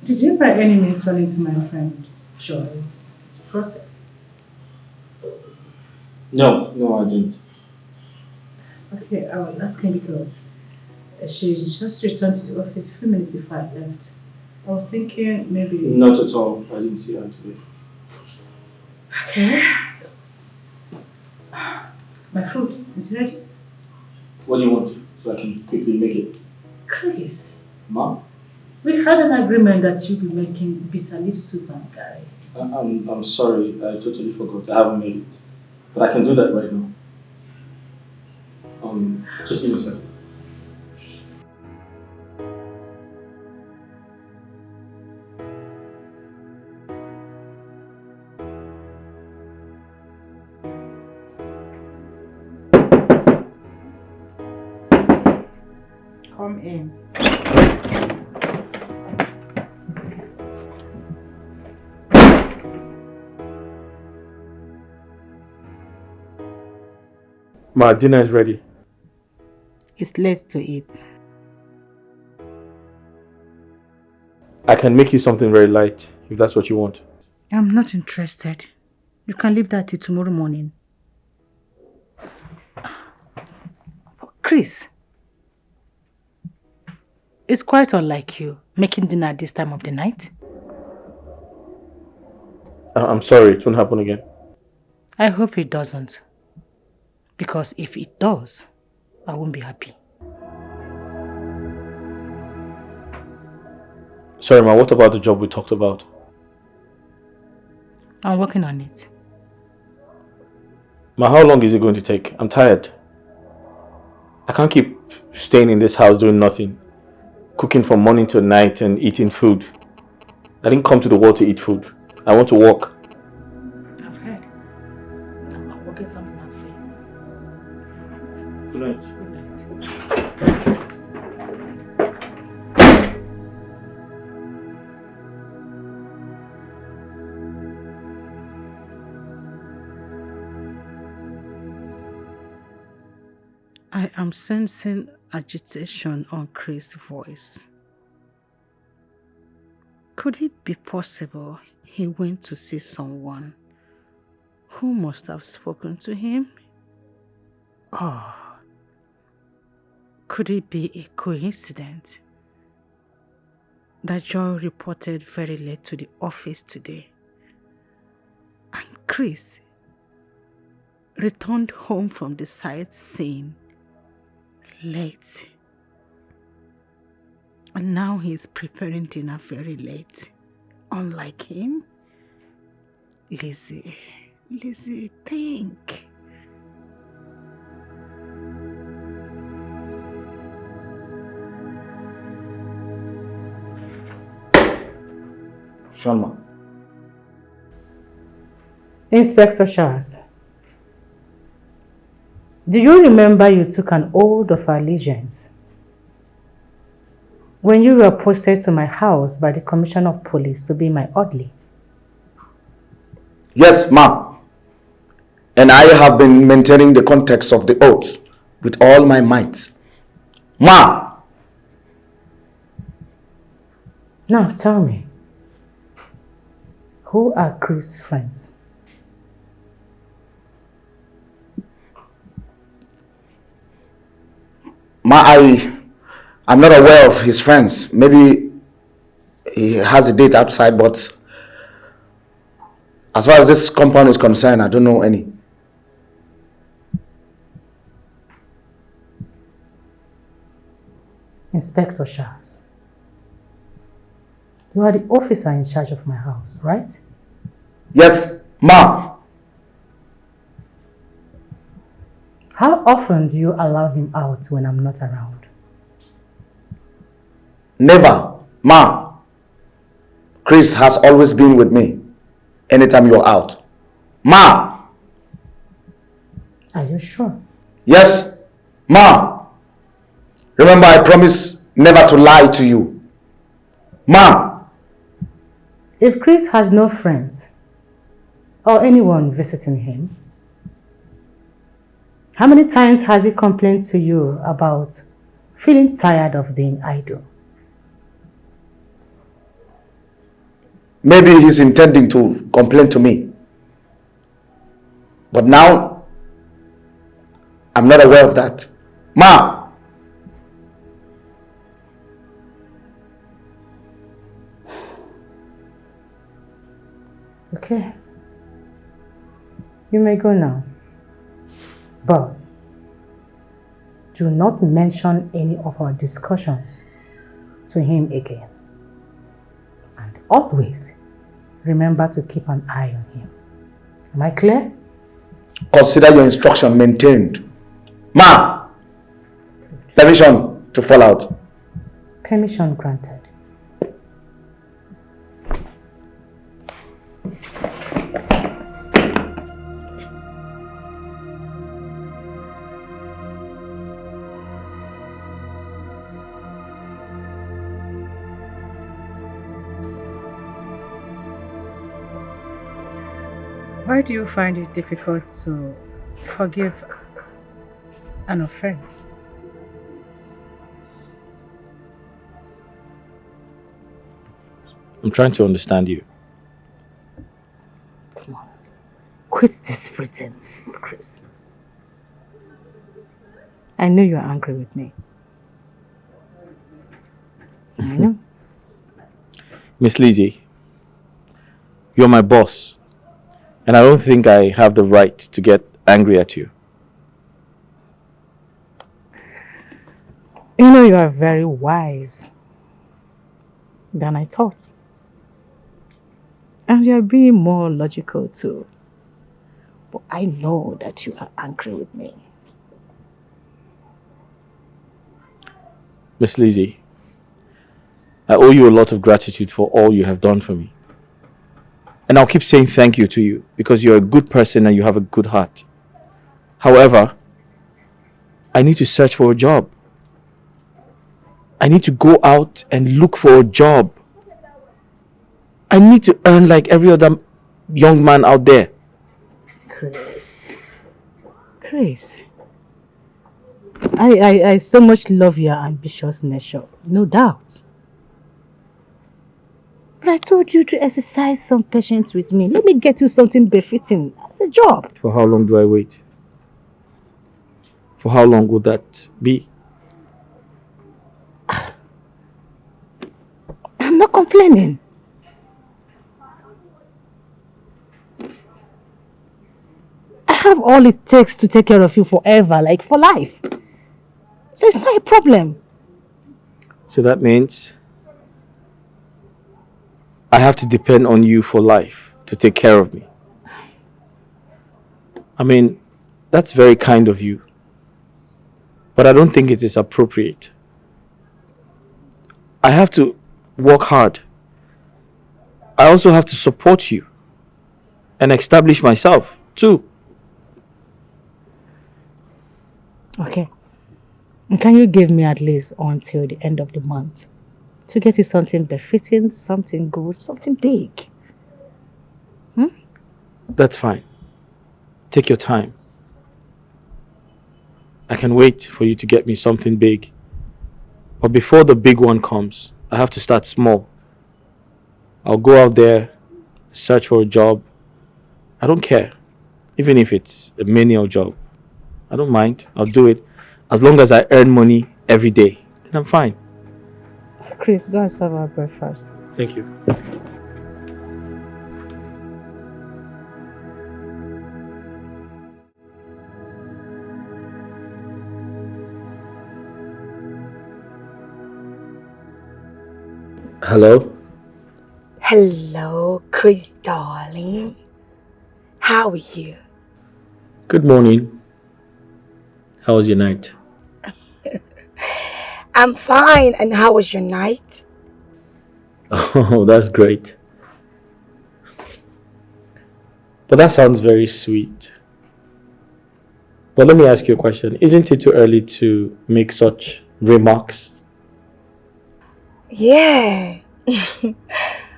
Did you by any means run into my friend Joy to process? No, I didn't. Okay, I was asking because she just returned to the office a few minutes before I left. I was thinking maybe... Not at all. I didn't see her today. Okay. My food is ready. What do you want? So I can quickly make it. Chris, Mom? we had an agreement that you'll be making bitter leaf soup and curry. I'm sorry. I totally forgot. I haven't made it. But I can do that right now. Just give me a second. Come in. My dinner is ready. It's late to eat. I can make you something very light if that's what you want. I'm not interested. You can leave that till tomorrow morning. Chris, it's quite unlike you making dinner at this time of the night. I'm sorry, it won't happen again. I hope it doesn't. Because if it does, I won't be happy. Sorry, ma, what about the job we talked about? I'm working on it. Ma, how long is it going to take? I'm tired. I can't keep staying in this house doing nothing. Cooking from morning to night and eating food. I didn't come to the world to eat food. I want to work. I've heard. I'm working something out for you. Good night. Good night. I am sensing agitation on Chris' voice. Could it be possible he went to see someone who must have spoken to him? Or could it be a coincidence that Joy reported very late to the office today and Chris returned home from the sightseeing late? And now he's preparing dinner very late. Unlike him. Lizzy, think. Shanma. Inspector Charles, do you remember you took an oath of allegiance when you were posted to my house by the Commissioner of Police to be my orderly? Yes, ma. And I have been maintaining the context of the oath with all my might. Ma! Now tell me, who are Chris' friends? Ma, I'm not aware of his friends. Maybe he has a date outside, but as far as this compound is concerned, I don't know any. Inspector Charles, you are the officer in charge of my house, right? Yes, ma. How often do you allow him out when I'm not around? Never, ma. Chris has always been with me anytime you're out. Ma! Are you sure? Yes, ma. Remember, I promise never to lie to you. Ma! If Chris has no friends or anyone visiting him, how many times has he complained to you about feeling tired of being idle? Maybe he's intending to complain to me. But now, I'm not aware of that. Ma! Okay. You may go now. But do not mention any of our discussions to him again. And always remember to keep an eye on him. Am I clear? Consider your instruction maintained. Ma! Permission to fall out. Permission granted. Why do you find it difficult to forgive an offense? I'm trying to understand you. quit this pretense, Chris. I know you're angry with me. I know. Miss Lizzy, you're my boss, and I don't think I have the right to get angry at you. You know you are very wise than I thought. And you're being more logical too. But I know that you are angry with me. Miss Lizzy, I owe you a lot of gratitude for all you have done for me. And I'll keep saying thank you to you because you're a good person and you have a good heart. However, I need to search for a job. I need to go out and look for a job. I need to earn like every other young man out there. Chris. I so much love your ambitious nature, no doubt. But I told you to exercise some patience with me. Let me get you something befitting as a job. For how long do I wait? For how long would that be? I'm not complaining. I have all it takes to take care of you forever, like for life. So it's not a problem. So that means I have to depend on you for life to take care of me. I mean, that's very kind of you. But I don't think it is appropriate. I have to work hard. I also have to support you and establish myself too. Okay. And can you give me at least until the end of the month to get you something befitting, something good, something big? That's fine. Take your time. I can wait for you to get me something big. But before the big one comes, I have to start small. I'll go out there, search for a job. I don't care. Even if it's a menial job. I don't mind. I'll do it. As long as I earn money every day, then I'm fine. Chris, go and serve our breakfast. Thank you. Hello? Hello, Chris darling. How are you? Good morning. How was your night? I'm fine. And how was your night? Oh, that's great. But that sounds very sweet. But let me ask you a question. Isn't it too early to make such remarks? Yeah.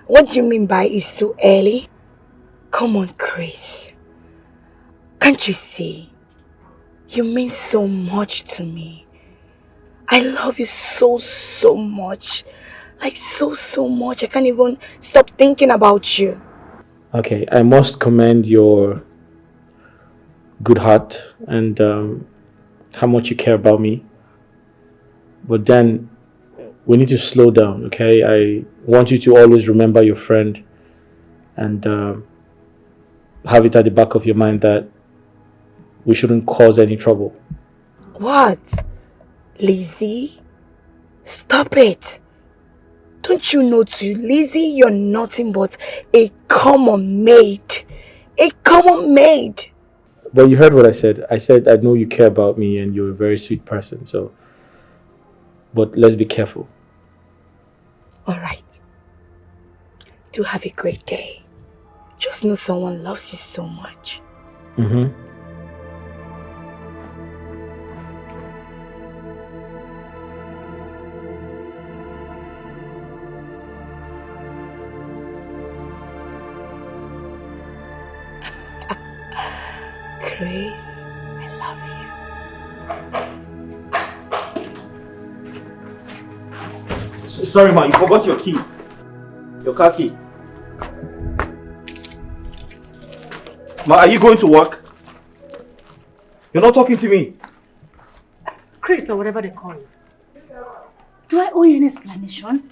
What do you mean by it's too early? Come on, Chris. Can't you see? You mean so much to me. I love you so much. Like so much. I can't even stop thinking about you. Okay, I must commend your good heart and how much you care about me. But then we need to slow down, okay? I want you to always remember your friend and have it at the back of your mind that we shouldn't cause any trouble. What? Lizzy? Stop it. Don't you know too, Lizzy, you're nothing but a common maid. A common maid. But you heard what I said. I said I know you care about me and you're a very sweet person, so... But let's be careful. Alright. Do have a great day. Just know someone loves you so much. Mm-hmm. Chris, I love you. Sorry, ma, you forgot your key. Your car key. Ma, are you going to work? You're not talking to me. Chris, or whatever they call you. Do I owe you an explanation?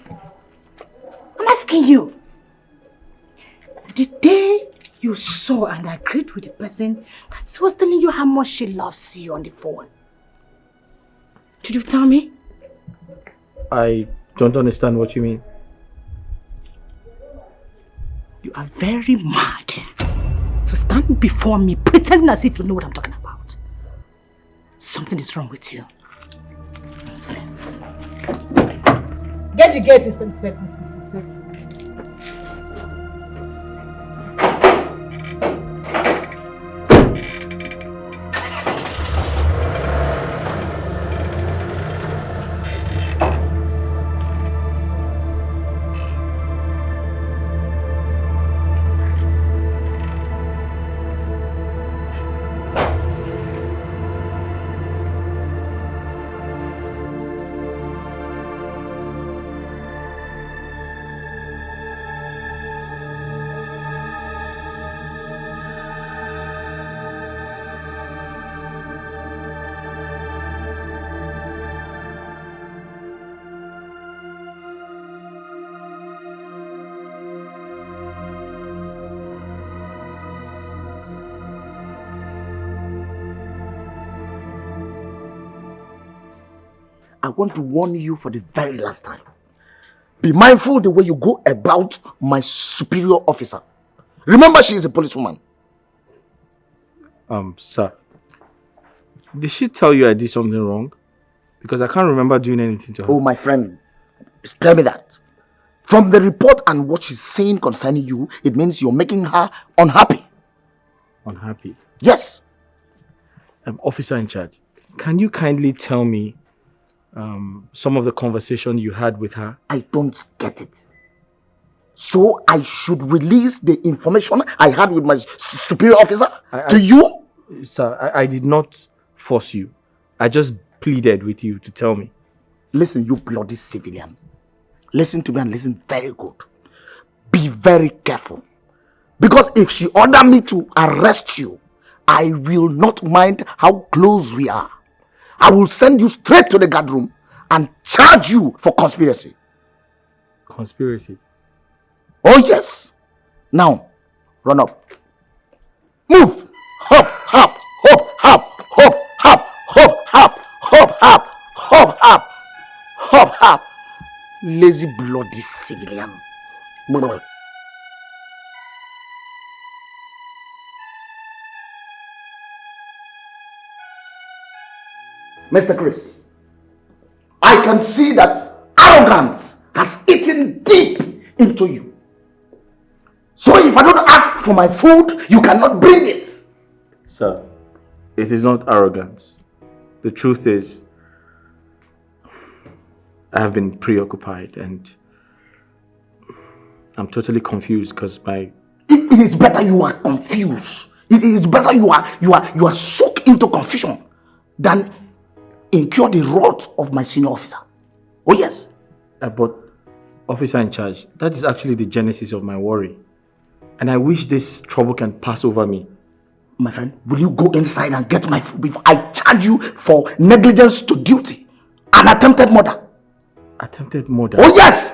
I'm asking you. The day you saw and agreed with the person that was telling you how much she loves you on the phone, did you tell me? I don't understand what you mean. You are very mad to stand before me pretending as if you know what I'm talking about. Something is wrong with you. Nonsense. Get the gate, Inspector. I want to warn you for the very last time. Be mindful the way you go about my superior officer. Remember, she is a policewoman. Sir. Did she tell you I did something wrong? Because I can't remember doing anything to her. Oh, my friend, spare me that. From the report and what she's saying concerning you, it means you're making her unhappy. Unhappy? Yes. Officer in charge, can you kindly tell me some of the conversation you had with her? I don't get it. So I should release the information I had with my superior officer to you? Sir, I did not force you. I just pleaded with you to tell me. Listen, you bloody civilian. Listen to me and listen very good. Be very careful. Because if she ordered me to arrest you, I will not mind how close we are. I will send you straight to the guard room and charge you for conspiracy. Conspiracy? Oh yes. Now, run up. Move. Hop, hop, hop, hop, hop, hop, hop, hop, hop, hop, hop, hop, hop, hop. Lazy bloody civilian. Mr. Chris, I can see that arrogance has eaten deep into you. So if I don't ask for my food, you cannot bring it. Sir, it is not arrogance. The truth is, I have been preoccupied and I'm totally confused because It is better you are confused. It is better you are soaked into confusion than incur the wrath of my senior officer. Oh yes. But officer in charge, that is actually the genesis of my worry. And I wish this trouble can pass over me. My friend, will you go inside and get my food before I charge you for negligence to duty and attempted murder? Attempted murder? Oh yes!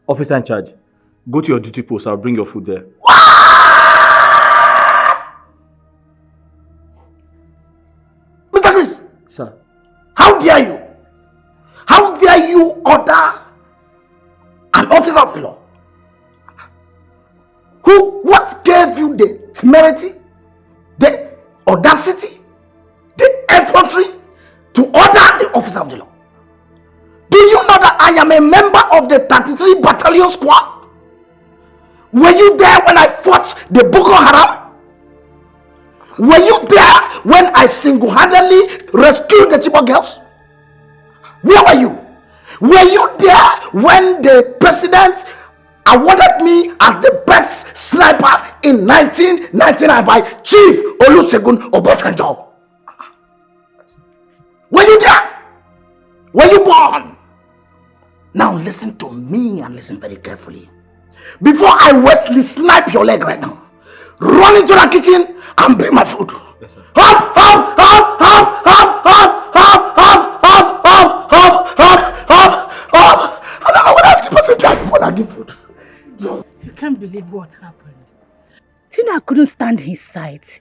Officer in charge, go to your duty post. I'll bring your food there. Mr. Chris! Sir. How dare you? How dare you order an officer of the law? What gave you the temerity, the audacity, the effrontery to order the officer of the law? Do you know that I am a member of the 33 Battalion Squad? Were you there when I fought the Boko Haram? Were you there when I single-handedly rescued the Chibok girls? Where were you? Were you there when the president awarded me as the best sniper in 1999 by Chief Olusegun Obasanjo? Were you there? Were you born? Now Now listen to me and listen very carefully. Before I Wesley snipe your leg right now, run into the kitchen and bring my food. Yes, sir. Hop, hop, hop, hop, hop, hop, hop, hop, hop, hop, hop, hop, hop, hop. I don't know what I'm supposed to do before I give food. You can't believe what happened. Do you know I couldn't stand his sight?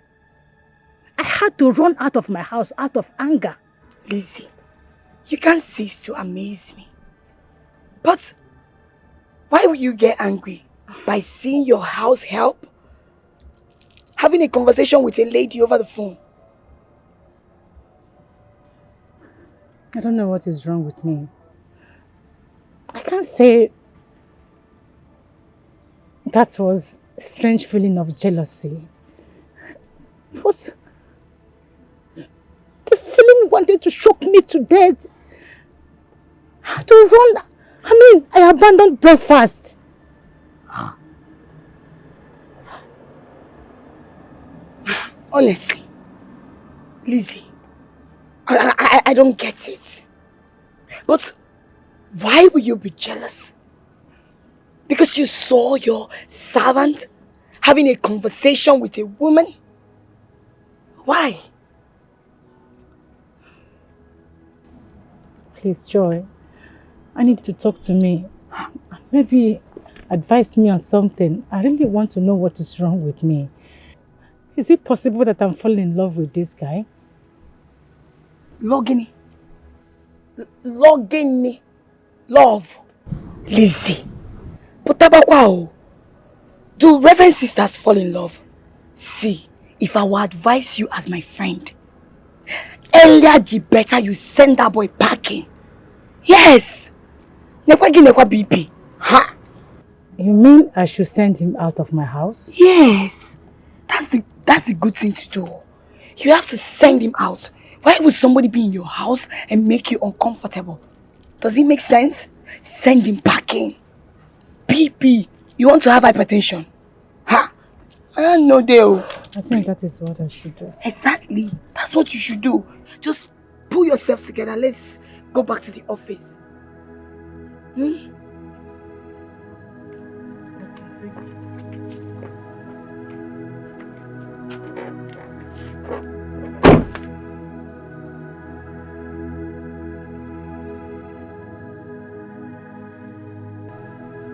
I had to run out of my house out of anger. Lizzy, you can't cease to amaze me. But why will you get angry by seeing your house help? Having a conversation with a lady over the phone? I don't know what is wrong with me. I can't say that was a strange feeling of jealousy. But the feeling wanted to shock me to death. I had to run. I abandoned breakfast. Honestly, Lizzy, I don't get it. But why will you be jealous? Because you saw your servant having a conversation with a woman? Why? Please, Joy, I need you to talk to me. Maybe advise me on something. I really want to know what is wrong with me. Is it possible that I'm falling in love with this guy? Logging me. Love. Lizzy. But tabakwa, do Reverend sisters fall in love? See, if I would advise you as my friend, earlier the better you send that boy packing. Yes. Nekwa BP. Ha. You mean I should send him out of my house? Yes. That's the good thing to do. You have to send him out. Why would somebody be in your house and make you uncomfortable? Does it make sense? Send him packing. BP, you want to have hypertension? Ha! I don't know deal. I think that is what I should do. Exactly. That's what you should do. Just pull yourself together. Let's go back to the office.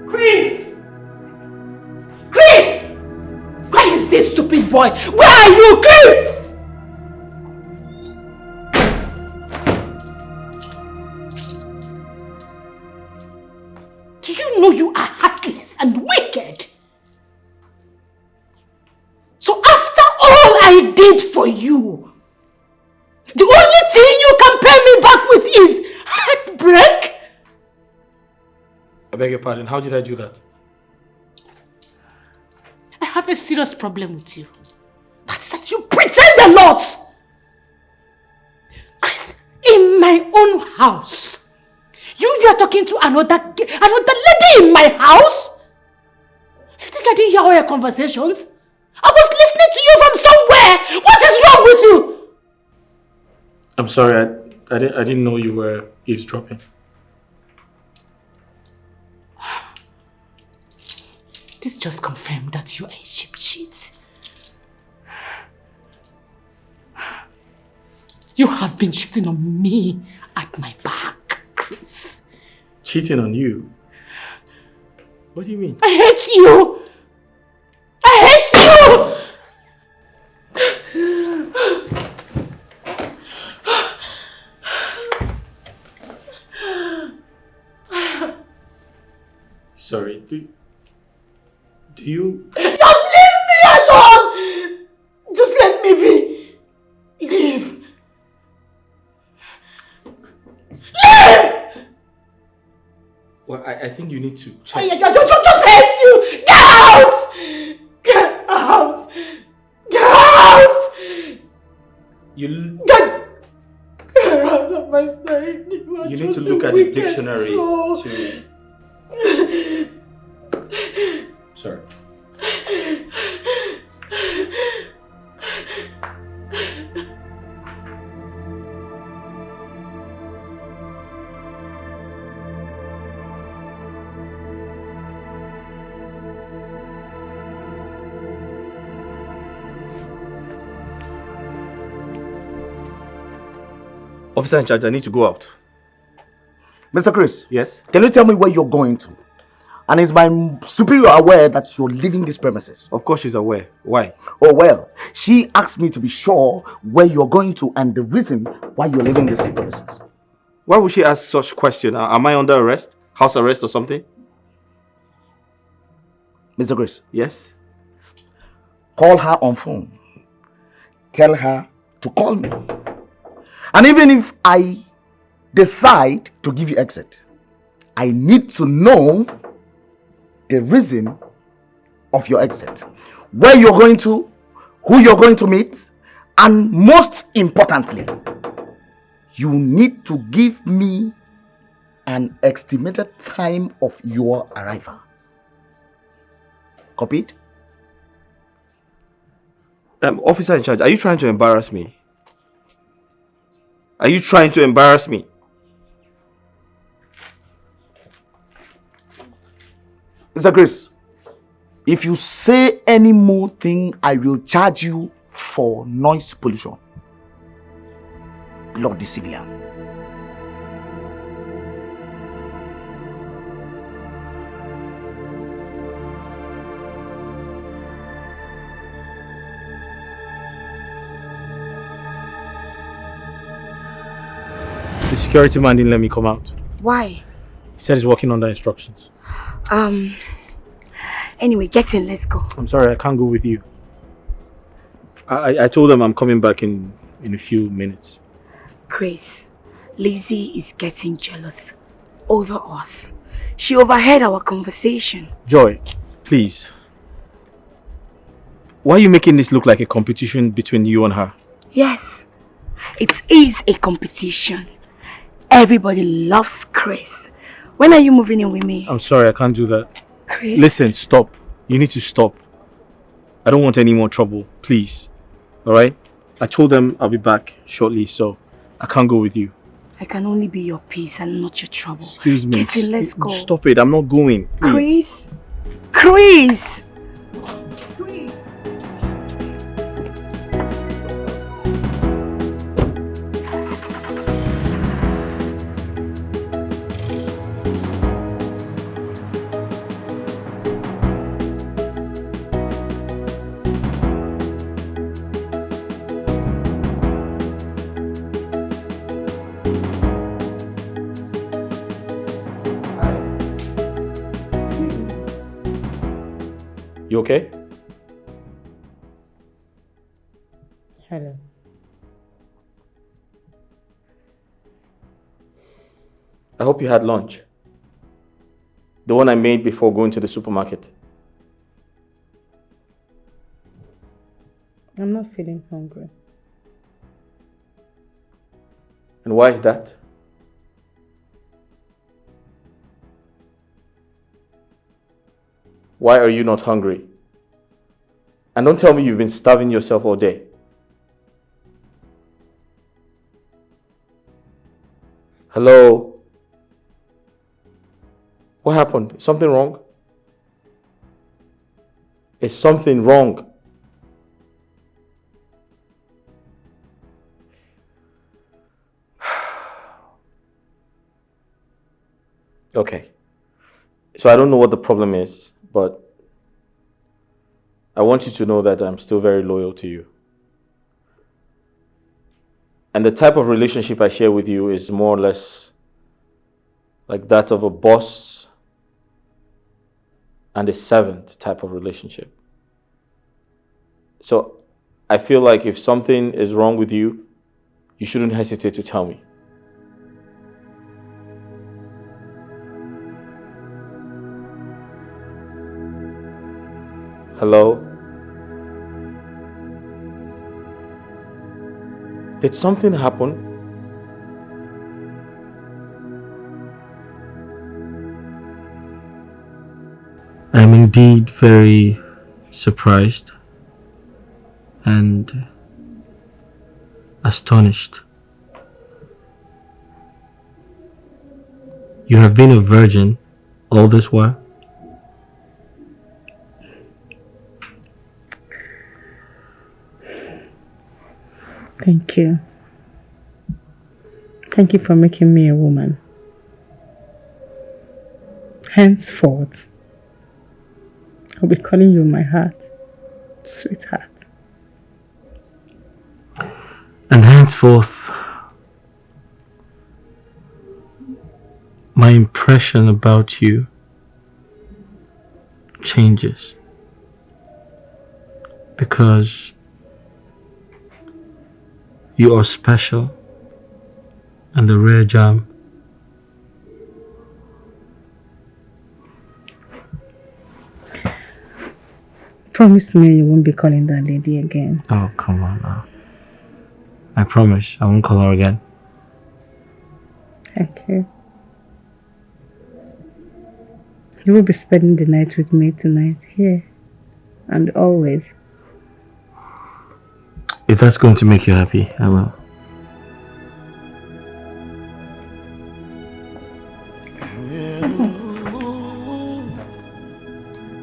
Chris! Where is this stupid boy? Where are you, Chris? Do you know you are heartless and wicked? So after all I did for you, the only thing you can pay me back with is heartbreak? I beg your pardon. How did I do that? I have a serious problem with you. That's that you pretend a lot! Chris, in my own house, you are talking to another lady in my house? You think I didn't hear all your conversations? I was listening to you from somewhere! What is wrong with you? I'm sorry. I didn't know you were eavesdropping. This just confirmed that you are a cheap cheat. You have been cheating on me at my back, Chris. Cheating on you? What do you mean? I hate you! I hate you! Sorry. Do you... Just leave me alone! Just let me be! Leave! Leave! Well, I think you need to check. I just hate you! Get out! Get out! Get out! Get out of my sight! You need to look at the dictionary to... Sorry. Officer in charge, I need to go out. Mr. Chris, Yes? can you tell me where you're going to? And is my superior aware that you're leaving these premises? Of course she's aware. Why? Oh well, she asked me to be sure where you're going to and the reason why you're leaving these premises. Why would she ask such question? Am I under arrest? House arrest or something? Mr. Chris, Yes? call her on phone. Tell her to call me. And even if I decide to give you exit, I need to know the reason of your exit, where you're going to, who you're going to meet, and most importantly, you need to give me an estimated time of your arrival. Copied? Officer in charge, are you trying to embarrass me? Are you trying to embarrass me? Mr. Chris, if you say any more thing, I will charge you for noise pollution. Lord the civilian. The security man didn't let me come out. Why? He said he's working under instructions. Anyway, get in, let's go. I'm sorry, I can't go with you. I told them I'm coming back in a few minutes. Chris, Lizzy is getting jealous over us. She overheard our conversation. Joy, please. Why are you making this look like a competition between you and her? Yes, it is a competition. Everybody loves Chris. When are you moving in with me? I'm sorry, I can't do that. Chris? Listen, stop. You need to stop. I don't want any more trouble, please. Alright? I told them I'll be back shortly, so I can't go with you. I can only be your peace and not your trouble. Excuse me. Get in, let's go. Stop it, I'm not going. Please. Chris! Chris! You okay? Hello. I hope you had lunch. The one I made before going to the supermarket. I'm not feeling hungry. And why is that? Why are you not hungry? And don't tell me you've been starving yourself all day. Hello? What happened? Is something wrong? Is something wrong? Okay. So I don't know what the problem is, but I want you to know that I'm still very loyal to you. And the type of relationship I share with you is more or less like that of a boss and a servant type of relationship. So I feel like if something is wrong with you, you shouldn't hesitate to tell me. Hello? Did something happen? I'm indeed very surprised and astonished. You have been a virgin all this while? Thank you. Thank you for making me a woman. Henceforth, I'll be calling you my heart, sweetheart. And henceforth, my impression about you changes. Because you are special and the rare gem. Promise me you won't be calling that lady again. Oh, come on now. I promise I won't call her again. Thank you. You will be spending the night with me tonight, here and always. If that's going to make you happy, I will.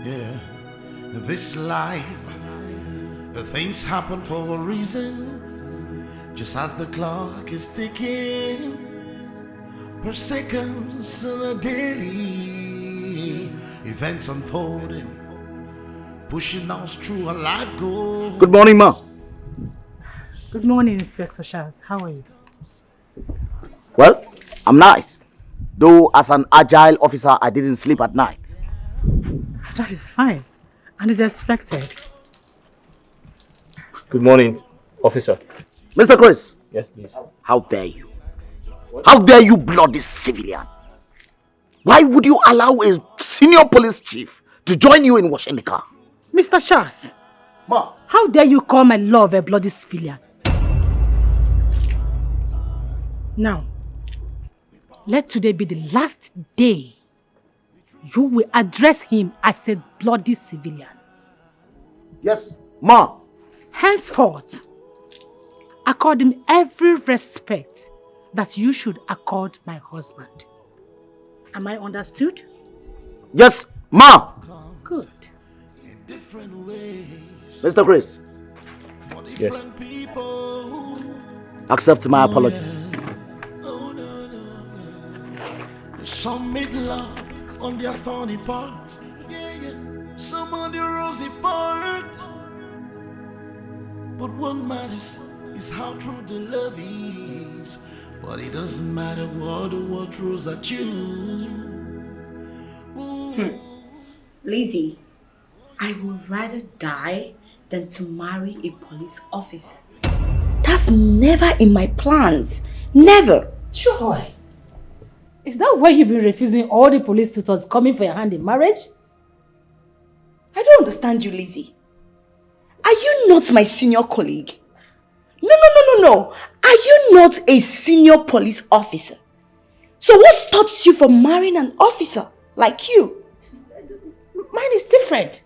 Yeah, this life, things happen for a reason. Just as the clock is ticking, per seconds and a daily events unfolding, pushing us through a life goal. Good morning, ma. Good morning, Inspector Charles. How are you? Well, I'm nice. Though as an agile officer, I didn't sleep at night. That is fine and is expected. Good morning, officer. Mr. Chris. Yes, please. How dare you? How dare you bloody civilian? Why would you allow a senior police chief to join you in washing the car? Mr. Charles, Ma. how dare you call my love a bloody civilian? Now, let today be the last day you will address him as a bloody civilian. Yes, ma. Henceforth, accord him every respect that you should accord my husband. Am I understood? Yes, ma. Good. Mr. Chris. Yes. Accept my apologies. Some made love on their sunny part, some on the rosy part. But what matters is how true the love is. But it doesn't matter what the world throws at you. Lizzy, I would rather die than to marry a police officer. That's never in my plans. Never. Joy, is that why you've been refusing all the police suitors coming for your hand in marriage? I don't understand you, Lizzy. Are you not my senior colleague? No. Are you not a senior police officer? So what stops you from marrying an officer like you? Mine is different.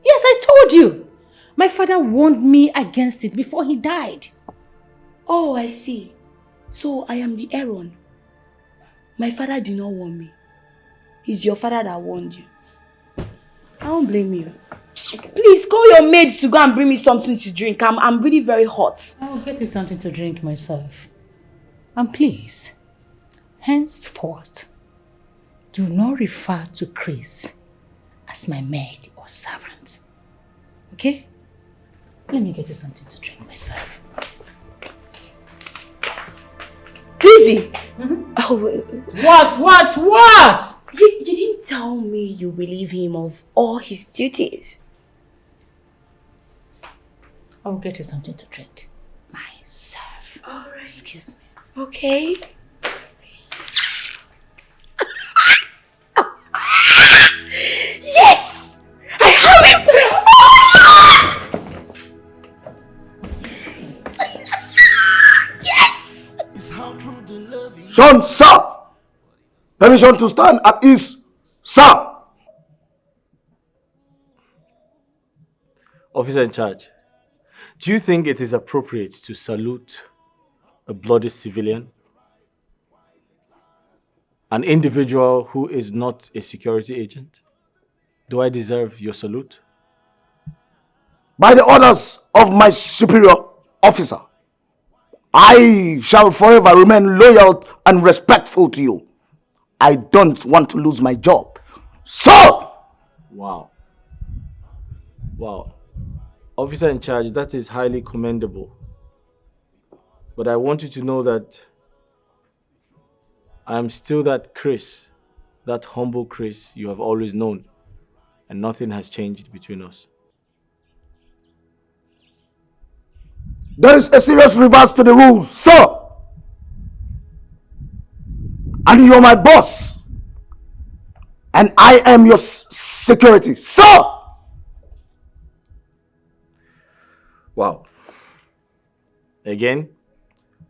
Yes, I told you. My father warned me against it before he died. Oh, I see. So I am the error. My father did not warn me. It's your father that warned you. I don't blame you. Please call your maids to go and bring me something to drink. I'm really very hot. I will get you something to drink myself. And please, henceforth, do not refer to Chris as my maid or servant. Okay? Let me get you something to drink myself. Lizzy! Oh, what? You didn't tell me you relieve him of all his duties. I will get you something to drink myself. All right. Excuse me. Okay. Yes! I have it! Yes! Sean, sir! Permission to stand at ease, sir! Officer in charge, do you think it is appropriate to salute a bloody civilian? An individual who is not a security agent? Do I deserve your salute? By the orders of my superior officer, I shall forever remain loyal and respectful to you. I don't want to lose my job. So! Wow. Wow. Officer in charge, that is highly commendable. But I want you to know that I am still that Chris, that humble Chris you have always known, and nothing has changed between us. There is a serious reverse to the rules, sir. And you're my boss. And I am your security, sir. Wow. Again,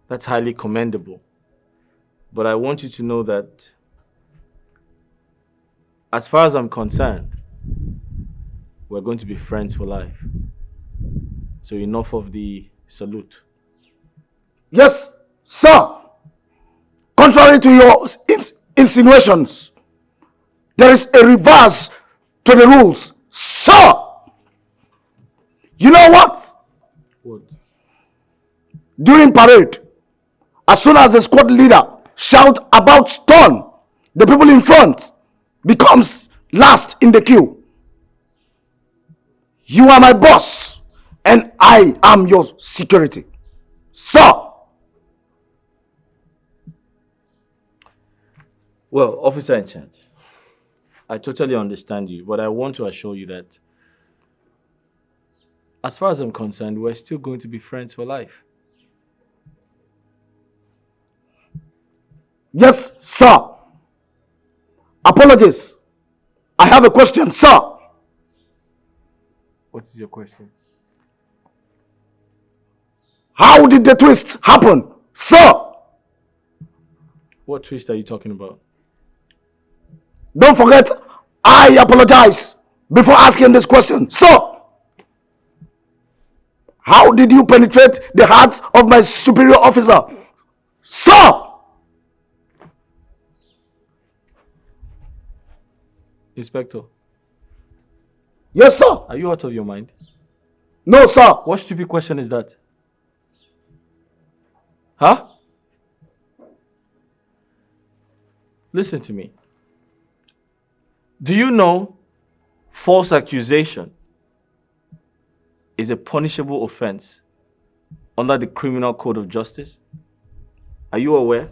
that's highly commendable. But I want you to know that as far as I'm concerned, we're going to be friends for life. So enough of the salute. Yes, sir. Contrary to your insinuations, there is a reverse to the rules, sir. You know what? What? During parade, as soon as the squad leader shouts about stone, the people in front becomes last in the queue. You are my boss, and I am your security, sir. Well, officer in charge, I totally understand you, but I want to assure you that as far as I'm concerned, we're still going to be friends for life. Yes, sir. Apologies. I have a question, sir. What is your question? How did the twist happen, sir? What twist are you talking about? Don't forget, I apologize before asking this question, sir. How did you penetrate the hearts of my superior officer, sir? Inspector. Yes, sir. Are you out of your mind? No, sir. What stupid question is that? Huh? Listen to me. Do you know false accusation is a punishable offense under the Criminal Code of Justice? Are you aware?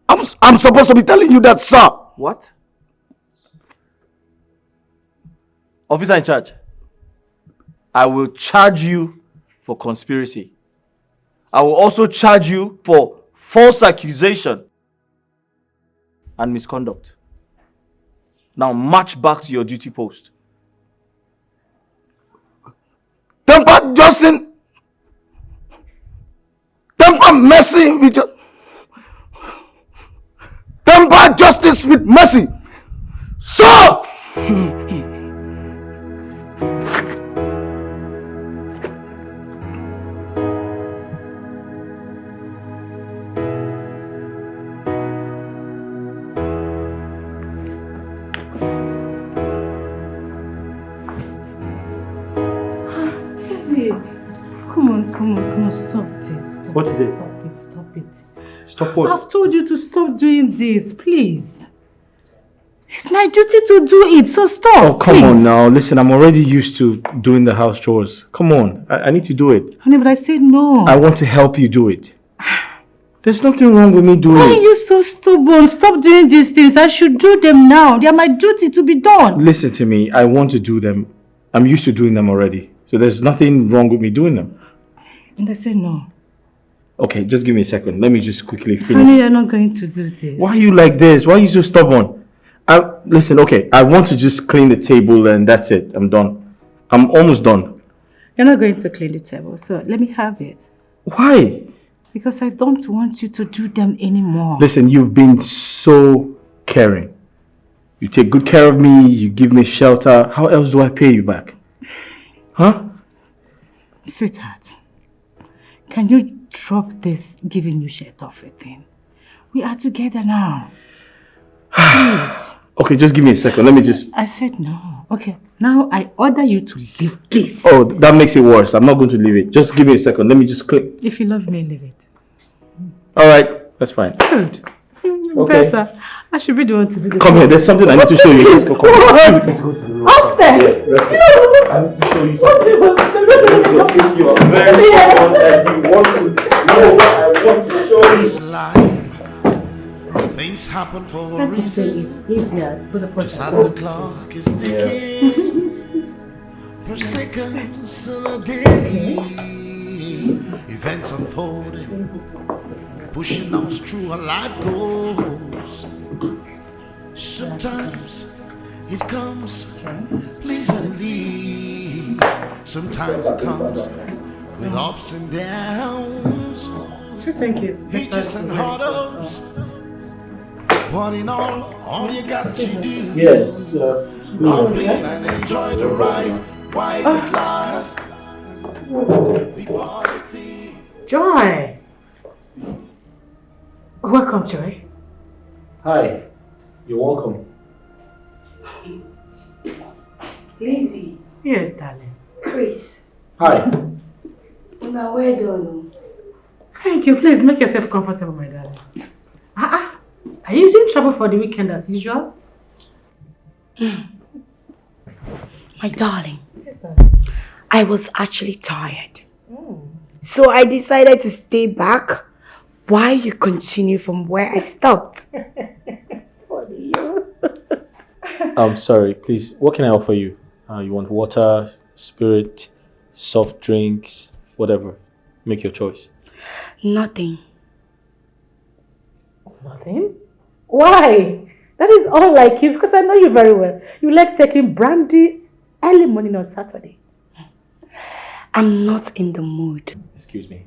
I'm supposed to be telling you that, sir. What? Officer in charge, I will charge you for conspiracy. I will also charge you for false accusation and misconduct. Now march back to your duty post. Temper Justin. Temper mercy with temper justice with mercy. So Come on, stop this. What is it? Stop it. Stop what? I've told you to stop doing this, please. It's my duty to do it, so stop. Oh, come please. on now. Listen, I'm already used to doing the house chores. Come on. I need to do it. Honey, but I said no. I want to help you do it. There's nothing wrong with me doing it. Why are you so stubborn? Stop doing these things. I should do them now. They are my duty to be done. Listen to me. I want to do them. I'm used to doing them already. So there's nothing wrong with me doing them. And I said no. Okay, just give me a second. Let me just quickly finish. Honey, you're not going to do this. Why are you like this? Why are you so stubborn? Listen, okay, I want to just clean the table and that's it. I'm done. I'm almost done. You're not going to clean the table, so let me have it. Why? Because I don't want you to do them anymore. Listen, you've been so caring. You take good care of me, you give me shelter. How else do I pay you back? Huh? Sweetheart, can you drop this giving you shirt off thing? We are together now. Please. Okay, just give me a second. Let me just... I said no. Okay, now I order you to leave, please. Oh, that makes it worse. I'm not going to leave it. Just give me a second. Let me just click. If you love me, leave it. Alright, that's fine. Good. Okay. Better. I should be the one to do the... Come here, there's something I need to show you. Let's go. Come on. Let's go to the room. Upstairs! Yes, I need to show you something. If you are very someone that you want to know, I want to show you. This life, things happen for a reason. It's easier for the Just person. as the clock is ticking, per seconds in a day, events unfolding, pushing us through our life goals. Sometimes it comes pleasantly, sometimes it comes with ups and downs, You think it's hitches and hurdles. But in all you got to do Yes. hop in and enjoy the ride while it lasts. Be positive. Joy! Welcome, Joy. Hi. You're welcome. Lizzy, Yes, darling. Chris, Hi. now well done. Thank you. Please make yourself comfortable, my darling. Are you in trouble for the weekend as usual? My darling, Yes, darling. I was actually tired. So I decided to stay back while you continue from where I stopped. I'm sorry, please. What can I offer you? You want water, spirit, soft drinks, whatever. Make your choice. Nothing. Nothing? Why? That is unlike you because I know you very well. You like taking brandy early morning on Saturday. I'm not in the mood. Excuse me.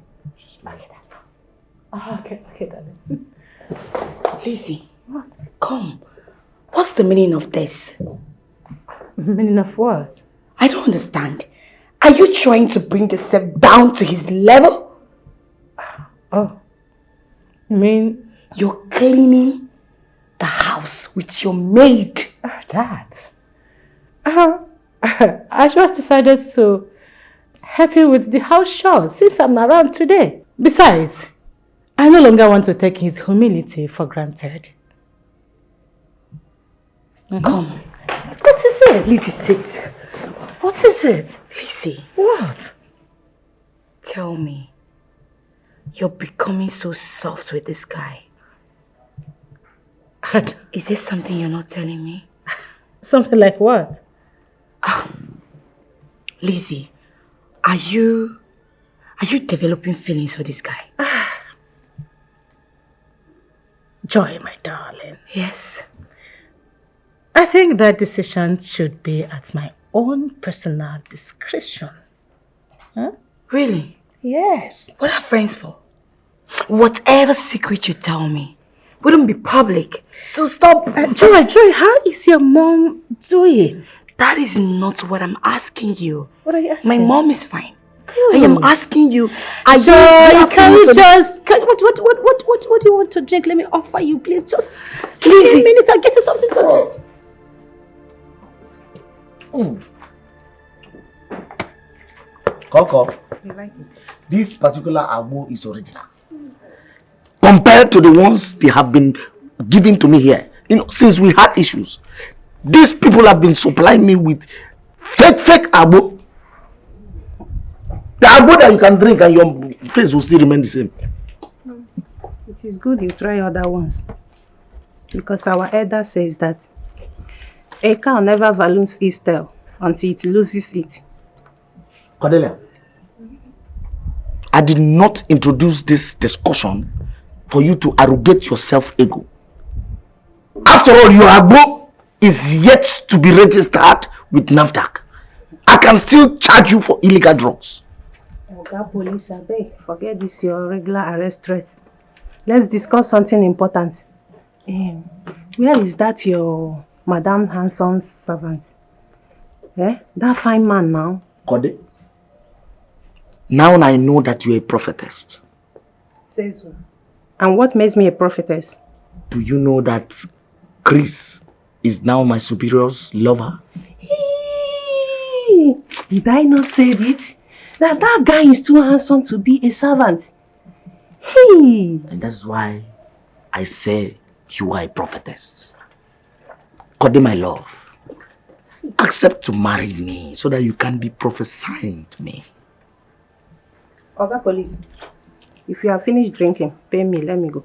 Okay, darling. Lizzy, come. What's the meaning of this? Meaning of what? I don't understand. Are you trying to bring yourself down to his level? Oh, you mean... You're cleaning the house with your maid. That? I just decided to help you with the house chores since I'm around today. Besides, I no longer want to take his humility for granted. Come. What is it? Lizzy, sit. What is it? Lizzy, What? tell me. You're becoming so soft with this guy. Is there something you're not telling me? Something like what? Lizzy, are you developing feelings for this guy? Joy, my darling. Yes. I think that decision should be at my own personal discretion. Huh? Really? Yes. What are friends for? Whatever secret you tell me wouldn't be public. So stop. Joy, how is your mom doing? That is not what I'm asking you. What are you asking? My mom is fine. Good. I am asking you, are Joy, you can you just... What do you want to drink? Let me offer you, please. Just give me a minute. I'll get you something to drink. Coco, You like it? this particular agbo is original. Compared to the ones they have been giving to me here, since we had issues, these people have been supplying me with fake agbo. The agbo that you can drink and your face will still remain the same. It is good you try other ones. Because our elder says that a cow never values its tail until it loses it. Cordelia, I did not introduce this discussion for you to arrogate your self-ego. After all, your agbo is yet to be registered with NAFDAC. I can still charge you for illegal drugs. Oga police, I beg, forget this your regular arrest threat. Let's discuss something important. Where is that your Madame Handsome's servant? That fine man now. Kode, now I know that you're a prophetess. Says so. And what makes me a prophetess? Do you know that Chris is now my superior's lover. Hey, did I not say it? That guy is too handsome to be a servant. Hey. And that's why I say you are a prophetess. Kode, my love, accept to marry me so that you can be prophesying to me. Oga Police, if you have finished drinking, pay me, let me go.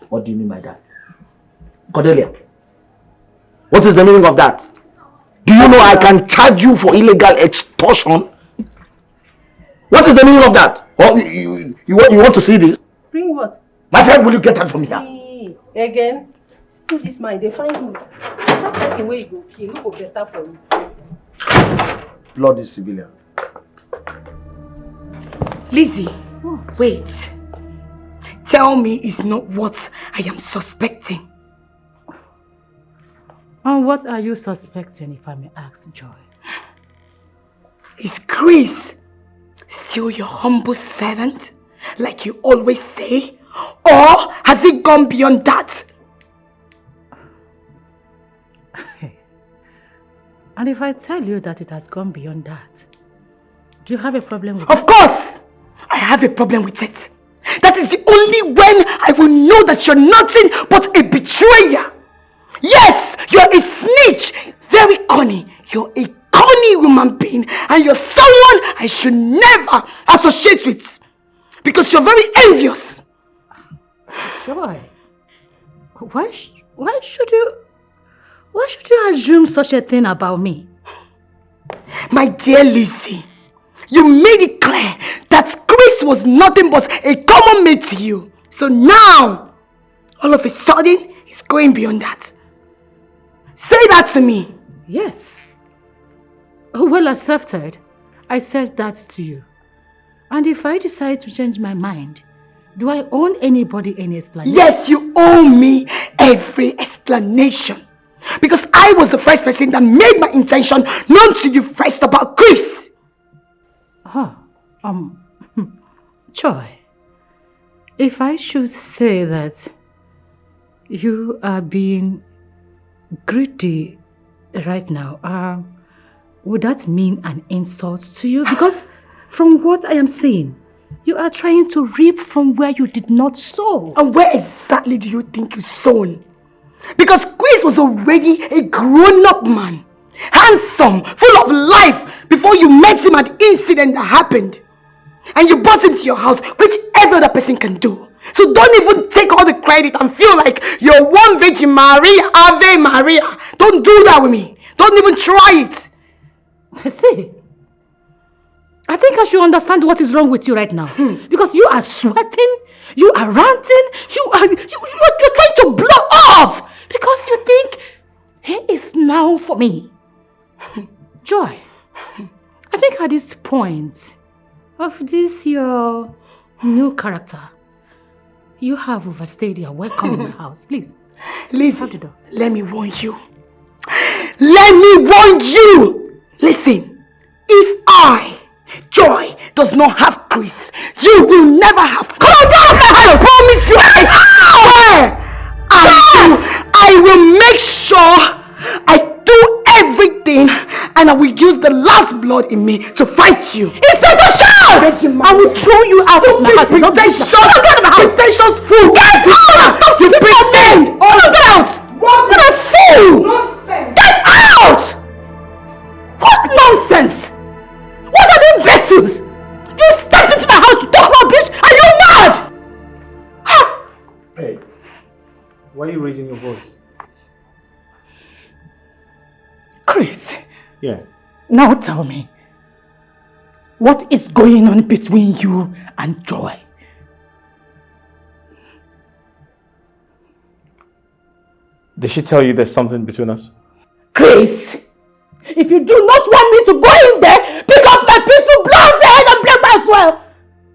What do you mean by that? Cordelia, what is the meaning of that? Do you know I can charge you for illegal extortion? What is the meaning of that? Oh, you want to see this? Bring what? My friend, will you get that from here? Hey, again? See this man, they find you. That person where you go, he no go better for you. Bloody civilian. Lizzy, What? wait. Tell me it's not what I am suspecting. And what are you suspecting, if I may ask, Joy? Is Chris still your humble servant, like you always say? Or has it gone beyond that? And if I tell you that it has gone beyond that, do you have a problem with Of course! I have a problem with it. That is the only when I will know that you're nothing but a betrayer. Yes, you're a snitch. Very cunning. You're a cunning human being. And you're someone I should never associate with. Because you're very envious. Joy? Why should you assume such a thing about me? My dear Lizzy, you made it clear that Chris was nothing but a common mate to you. So now, all of a sudden, it's going beyond that. Say that to me. Yes. Well accepted. I said that to you. And if I decide to change my mind, do I owe anybody any explanation? Yes, you owe me every explanation. Because I was the first person that made my intention known to you first about Chris. Joy, if I should say that you are being greedy right now, would that mean an insult to you? Because from what I am seeing, you are trying to reap from where you did not sow. And where exactly do you think you sown? Because Chris was already a grown-up man, handsome, full of life before you met him at the incident that happened. And you brought him to your house, which every other person can do. So don't even take all the credit and feel like you're one Virgin Maria, Ave Maria. Don't do that with me. Don't even try it. See, I think I should understand what is wrong with you right now. Because you are sweating, you are ranting, you're trying to blow off. Because you think, he is now for me. Joy, I think at this point of this your new character, you have overstayed your welcome in my house. Please, Lizzy, let me warn you. Let me warn you. Listen, if I, Joy, does not have Chris, you will never have. Come on, get out of my house! I promise you, I swear. I will make sure I do everything, and I will use the last blood in me to fight you. Inspector Charles! I will throw you out of my house. Pretentious fool! Get out! You pretend! Get out! What a fool! Nonsense! Get out! What nonsense? What are these virtues? You stepped into my house to talk rubbish? Are you mad? Hey, why are you raising your voice? Chris, Yeah. now tell me, what is going on between you and Joy? Did she tell you there's something between us? Chris, if you do not want me to go in there, pick up my pistol, blast your head and break my as well.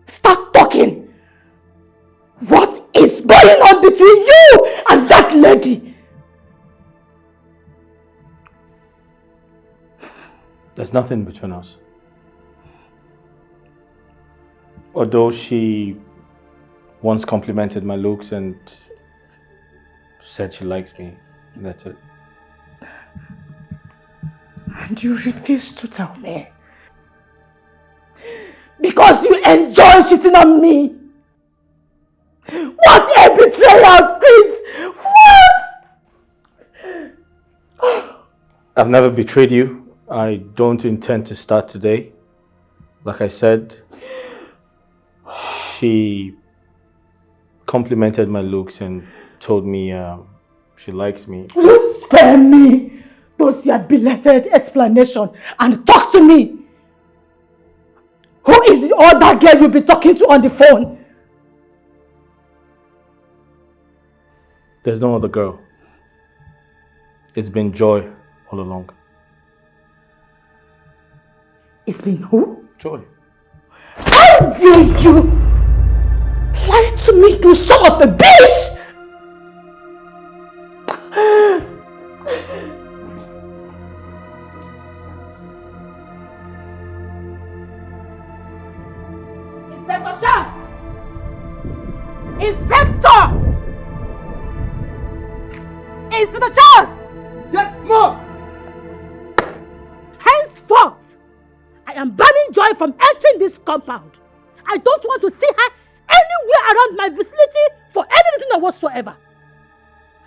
Start talking. What is going on between you and that lady? There's nothing between us. Although she once complimented my looks and said she likes me, that's it. And you refuse to tell me. Because you enjoy cheating on me. What a betrayal, Chris! What? I've never betrayed you. I don't intend to start today. Like I said, she complimented my looks and told me she likes me. You spare me those your belated explanation and talk to me. Who is the other girl you'll be talking to on the phone? There's no other girl. It's been Joy all along. It's been who? Joy. How dare you lie to me, you son of a bitch! Inspector Charles! Inspector! Inspector Charles! Yes, Mom! Henceforth, I am banning Joy from entering this compound. I don't want to see her anywhere around my vicinity for any reason whatsoever.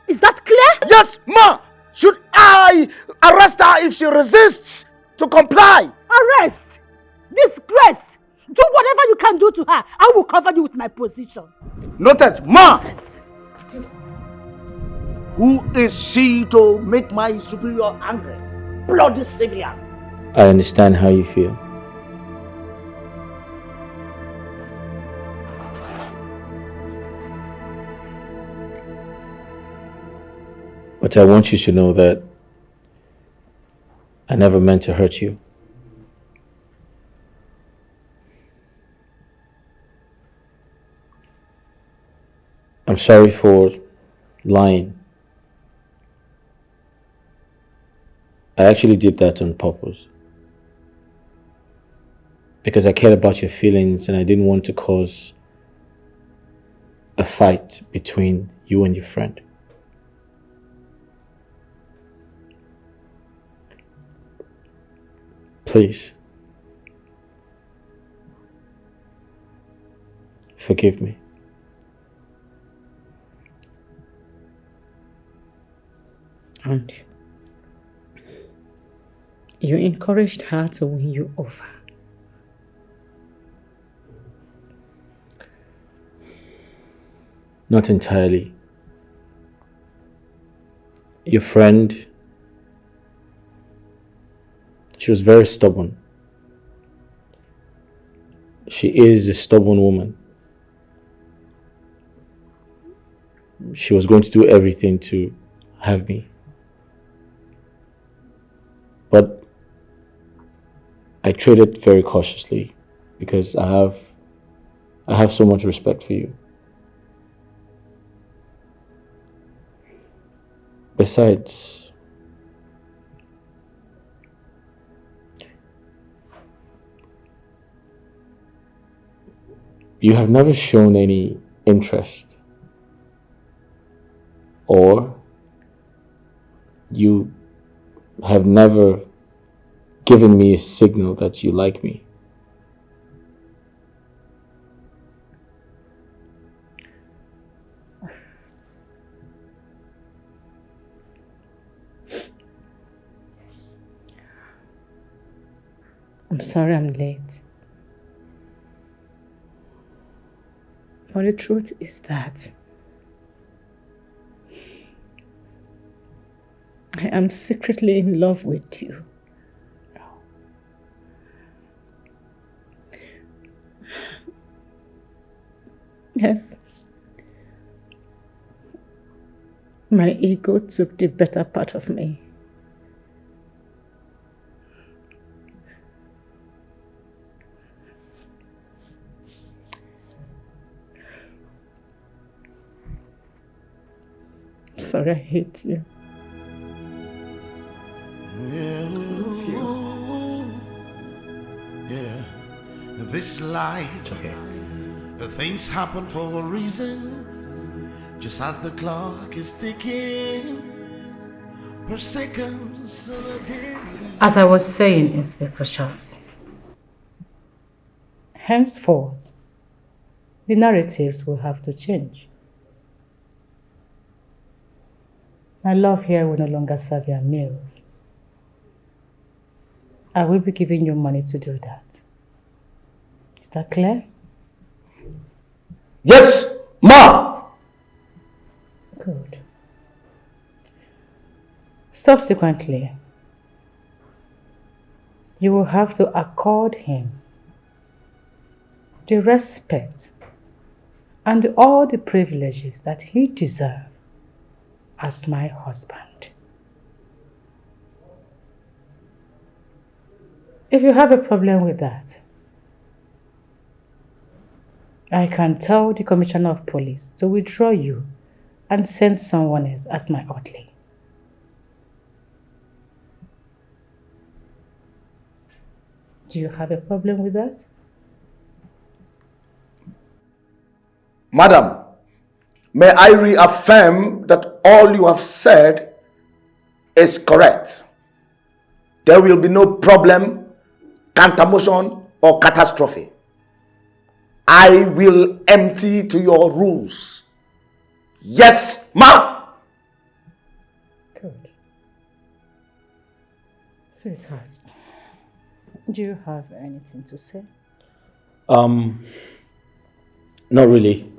Is that clear? Yes, Ma! Should I arrest her if she resists to comply? Arrest! Disgrace! Do whatever you can do to her. I will cover you with my position. Noted, Ma! Nonsense. Who is she to make my superior angry? Bloody civilian. I understand how you feel. But I want you to know that I never meant to hurt you. I'm sorry for lying. I actually did that on purpose. Because I cared about your feelings and I didn't want to cause a fight between you and your friend. Please, forgive me. And you encouraged her to win you over. Not entirely. Your friend, she was very stubborn. She is a stubborn woman. She was going to do everything to have me. But I traded very cautiously because I have so much respect for you. Besides, you have never shown any interest, or you have never given me a signal that you like me. I'm sorry I'm late. But the truth is that I am secretly in love with you. Yes. My ego took the better part of me. Sorry, I hate you. Yeah, this life, things happen for a reason. Just as the clock is ticking, per seconds on a daily. As I was saying, Inspector Charles, henceforth, the narratives will have to change. My love here will no longer serve your meals. I will be giving you money to do that. Is that clear? Yes, ma! Good. Subsequently, you will have to accord him the respect and all the privileges that he deserves as my husband. If you have a problem with that, I can tell the Commissioner of Police to withdraw you and send someone else as my orderly. Do you have a problem with that? Madam, may I reaffirm that all you have said is correct. There will be no problem, counter-motion, or catastrophe. I will empty to your rules. Yes, ma! Good. Sweetheart, do you have anything to say? Not really.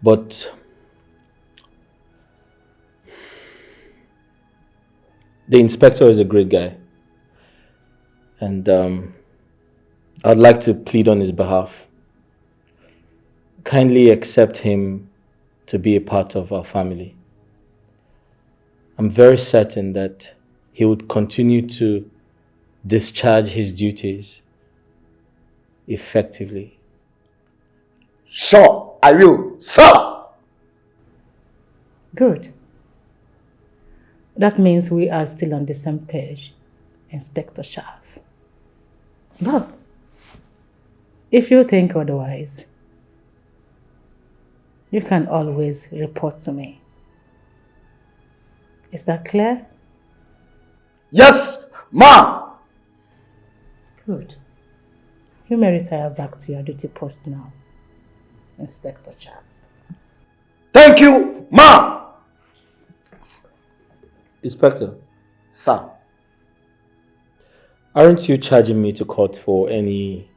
But the inspector is a great guy. And I'd like to plead on his behalf. Kindly accept him to be a part of our family. I'm very certain that he would continue to discharge his duties effectively. Sure, I will, sir! Good. That means we are still on the same page, Inspector Charles. But if you think otherwise, you can always report to me. Is that clear? Yes, ma! Good. You may retire back to your duty post now, Inspector Charles. Thank you, ma! Inspector, Sir. aren't you charging me to court for any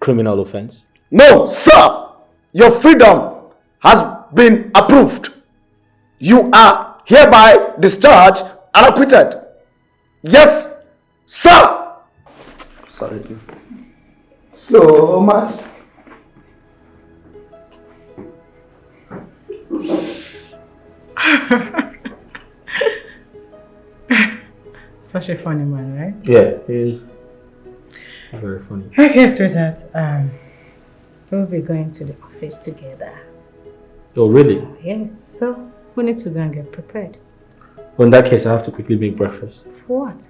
criminal offense? No, sir! Your freedom has been approved. You are hereby discharged and acquitted. Yes, sir! Sorry. Slow much. Such a funny man, right? Yeah, he is very funny. Okay, sweetheart. We'll be going to the office together. Oh, really? Yes, so we need to go and get prepared. Well, in that case, I have to quickly make breakfast. For what?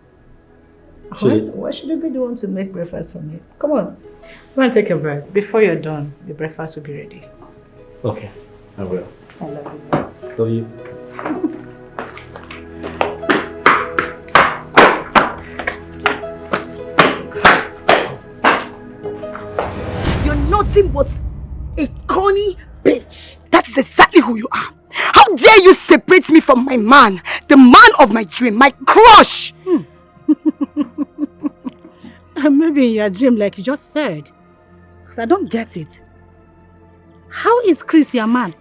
Should Why should you be the one to make breakfast for me? Come on. Go and take a bath. Before you're done, the breakfast will be ready. Okay, I will. I love you. Love you. You're nothing but a corny bitch. That is exactly who you are. How dare you separate me from my man, the man of my dream, my crush? Maybe in your dream, like you just said. Because I don't get it. How is Chris your man?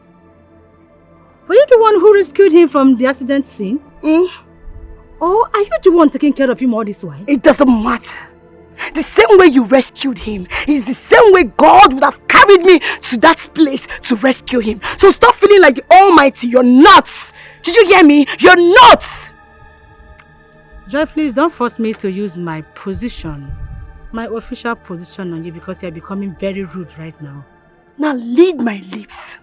Were you the one who rescued him from the accident scene? Or are you the one taking care of him all this while? It doesn't matter. The same way you rescued him is the same way God would have carried me to that place to rescue him. So stop feeling like the Almighty. You're nuts. Did you hear me? You're nuts. Joy, please don't force me to use my position, my official position on you, because you're becoming very rude right now. Now lead my lips.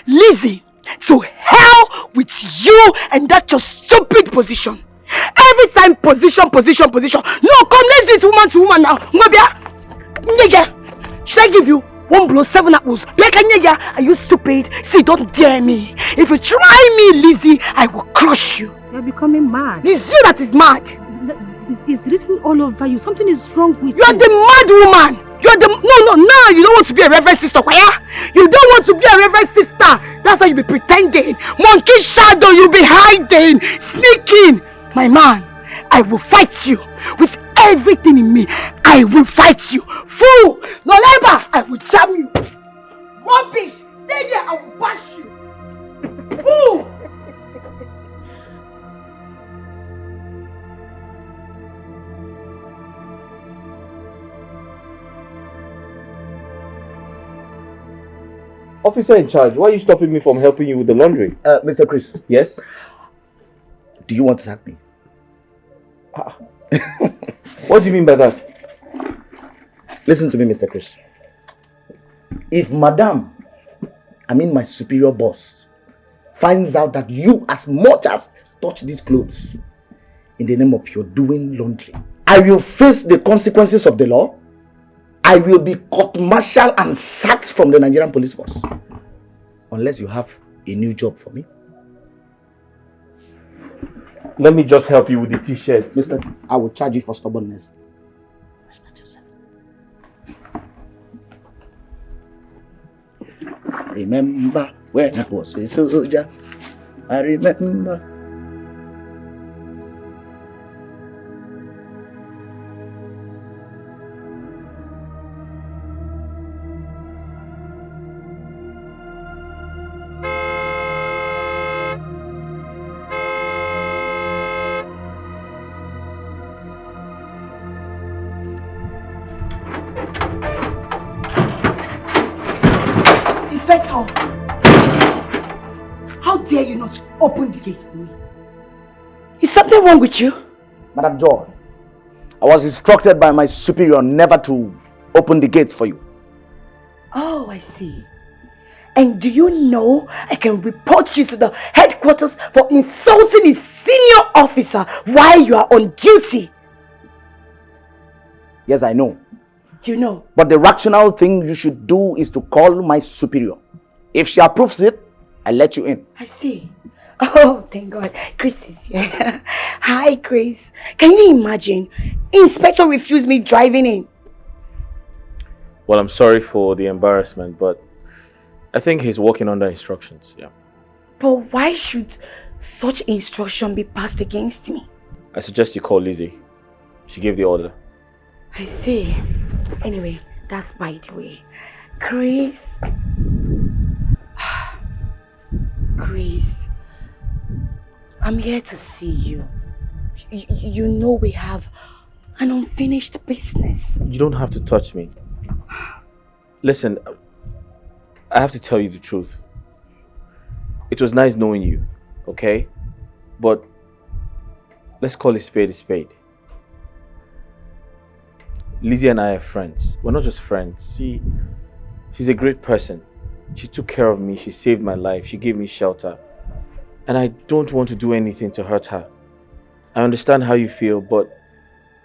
Lizzy, to hell with you and that your stupid position. Every time position. No, come, let's do it woman to woman now. Ngobia, nigga, should I give you One blow, 7 apples. Are you stupid? See, don't dare me. If you try me, Lizzy, I will crush you. You're becoming mad. It's you that is mad. It's written all over you. Something is wrong with you. You're the mad woman. You're the... No, now you don't want to be a reverend sister. You don't want to be a reverend sister. That's why you be pretending. Monkey shadow, you be hiding, sneaking. My man, I will fight you with everything in me. I will fight you. Fool! No labor! I will jam you. Rubbish! Stay there, I will bash you. Fool! Officer in charge, why are you stopping me from helping you with the laundry? Mr. Chris. Yes? Do you want to sack me? What do you mean by that? Listen to me, Mr. Chris. If Madam, my superior boss, finds out that you as much as touch these clothes in the name of your doing laundry, I will face the consequences of the law. I will be court-martialed and sacked from the Nigerian police force. Unless you have a new job for me. Let me just help you with the t-shirt. Mister, I will charge you for stubbornness. Respect yourself. Remember when I was a soldier. I remember. How dare you not open the gate for me? Is something wrong with you? Madam Joy, I was instructed by my superior never to open the gates for you. Oh, I see. And do you know I can report you to the headquarters for insulting a senior officer while you are on duty? Yes, I know. You know. But the rational thing you should do is to call my superior. If she approves it, I'll let you in. I see. Oh, thank God. Chris is here. Hi, Chris. Can you imagine? Inspector refused me driving in. Well, I'm sorry for the embarrassment, but I think he's working under instructions, yeah. But why should such instruction be passed against me? I suggest you call Lizzy. She gave the order. I see. Anyway, that's by the way. Chris. Chris, I'm here to see you. You know we have an unfinished business. You don't have to touch me. Listen, I have to tell you the truth. It was nice knowing you, okay? But let's call a spade a spade. Lizzy and I are friends. We're not just friends. She's a great person. She took care of me. She saved my life. She gave me shelter. And I don't want to do anything to hurt her. I understand how you feel, but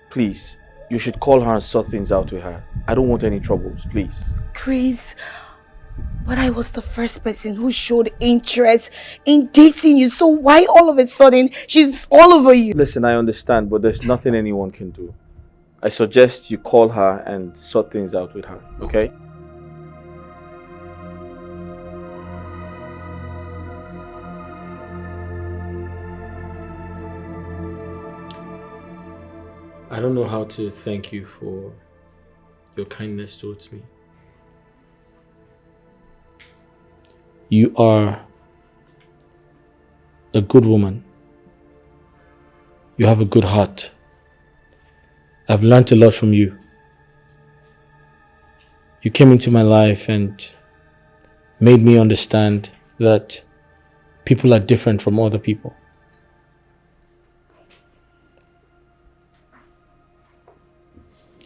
please, you should call her and sort things out with her. I don't want any troubles, please. Chris, but I was the first person who showed interest in dating you. So why all of a sudden she's all over you? Listen, I understand, but there's nothing anyone can do. I suggest you call her and sort things out with her, okay? I don't know how to thank you for your kindness towards me. You are a good woman. You have a good heart. I've learned a lot from you. You came into my life and made me understand that people are different from other people.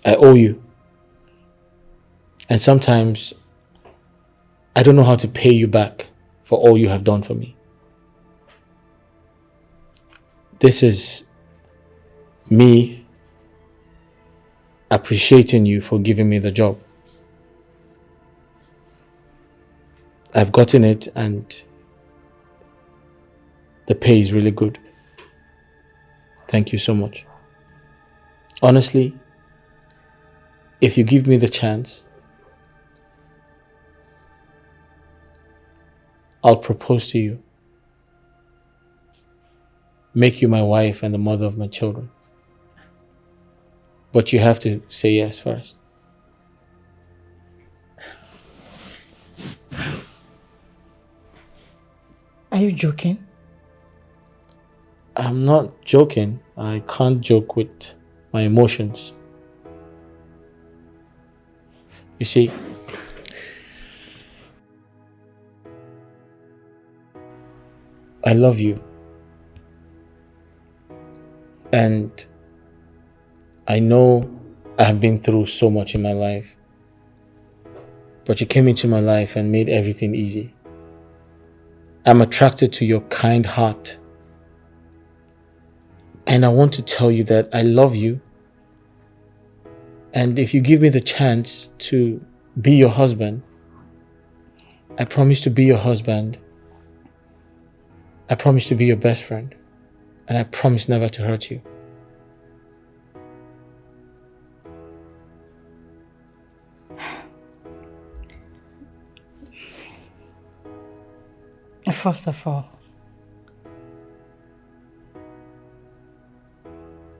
I owe you. And sometimes I don't know how to pay you back for all you have done for me. This is me appreciating you for giving me the job. I've gotten it and the pay is really good. Thank you so much. Honestly, if you give me the chance, I'll propose to you. Make you my wife and the mother of my children. But you have to say yes first. Are you joking? I'm not joking. I can't joke with my emotions. You see, I love you. And I know I have been through so much in my life. But you came into my life and made everything easy. I'm attracted to your kind heart. And I want to tell you that I love you. And if you give me the chance to be your husband, I promise to be your husband. I promise to be your best friend. And I promise never to hurt you. First of all,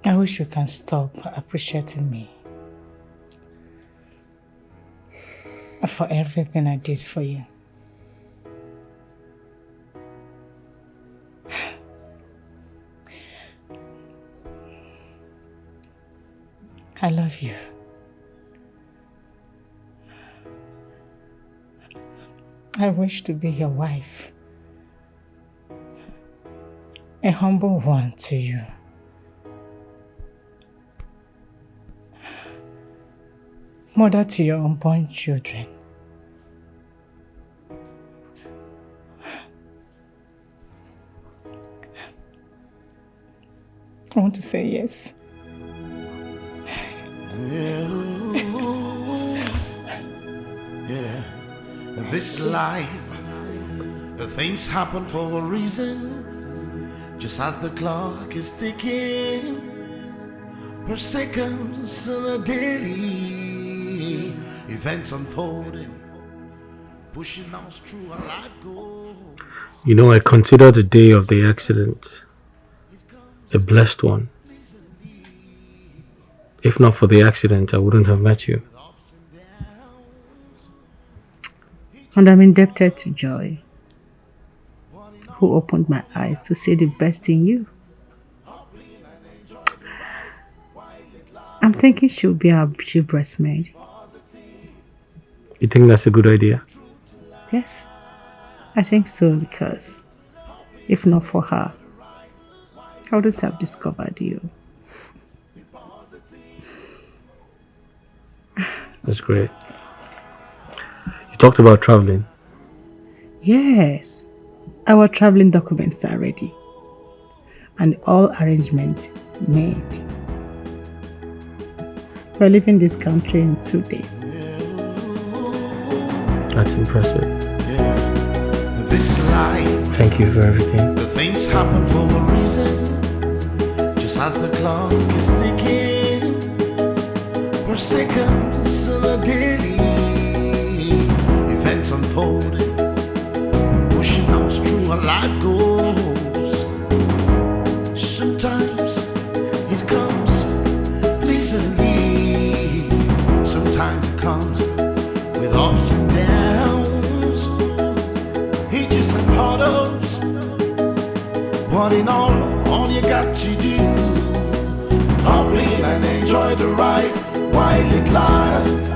I wish you can stop appreciating me for everything I did for you. I love you. I wish to be your wife. A humble one to you. Mother to your unborn children. I want to say yes. Yeah. This life, the things happen for a reason. Just as the clock is ticking, per seconds and a daily events unfolding, pushing us through our life goals. You know, I consider the day of the accident a blessed one. If not for the accident, I wouldn't have met you. And I'm indebted to Joy, who opened my eyes to see the best in you. I'm thinking she'll be our chief breastmaid. You think that's a good idea? Yes, I think so, because if not for her, I wouldn't have discovered you. That's great. You talked about traveling. Yes, our traveling documents are ready and all arrangements made. We're leaving this country in 2 days. That's impressive. This life, thank you for everything. The things happen for a reason. Just as the clock is ticking, per seconds and a daily events unfolding, pushing us through our life goals. Sometimes it comes pleasantly, sometimes it comes with ups and downs, hitches and puddles. But in all you got to do, hop in and enjoy the ride while it lasts.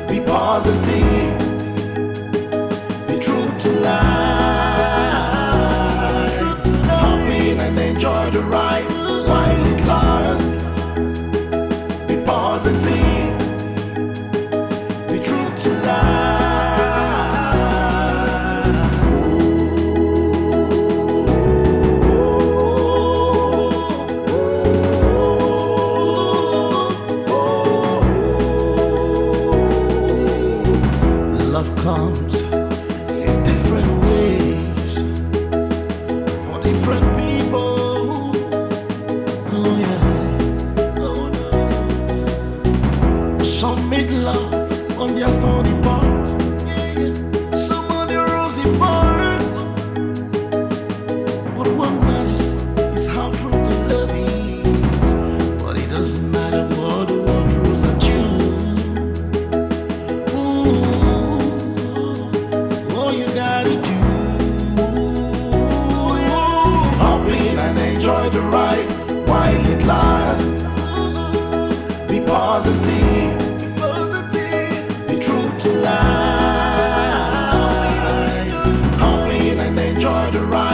Be positive, be true to life. Hop in and enjoy the ride while it lasts. Be positive, be true to life. Love comes enjoy the ride while it lasts. Be positive, be true to life. Hop in and enjoy the ride.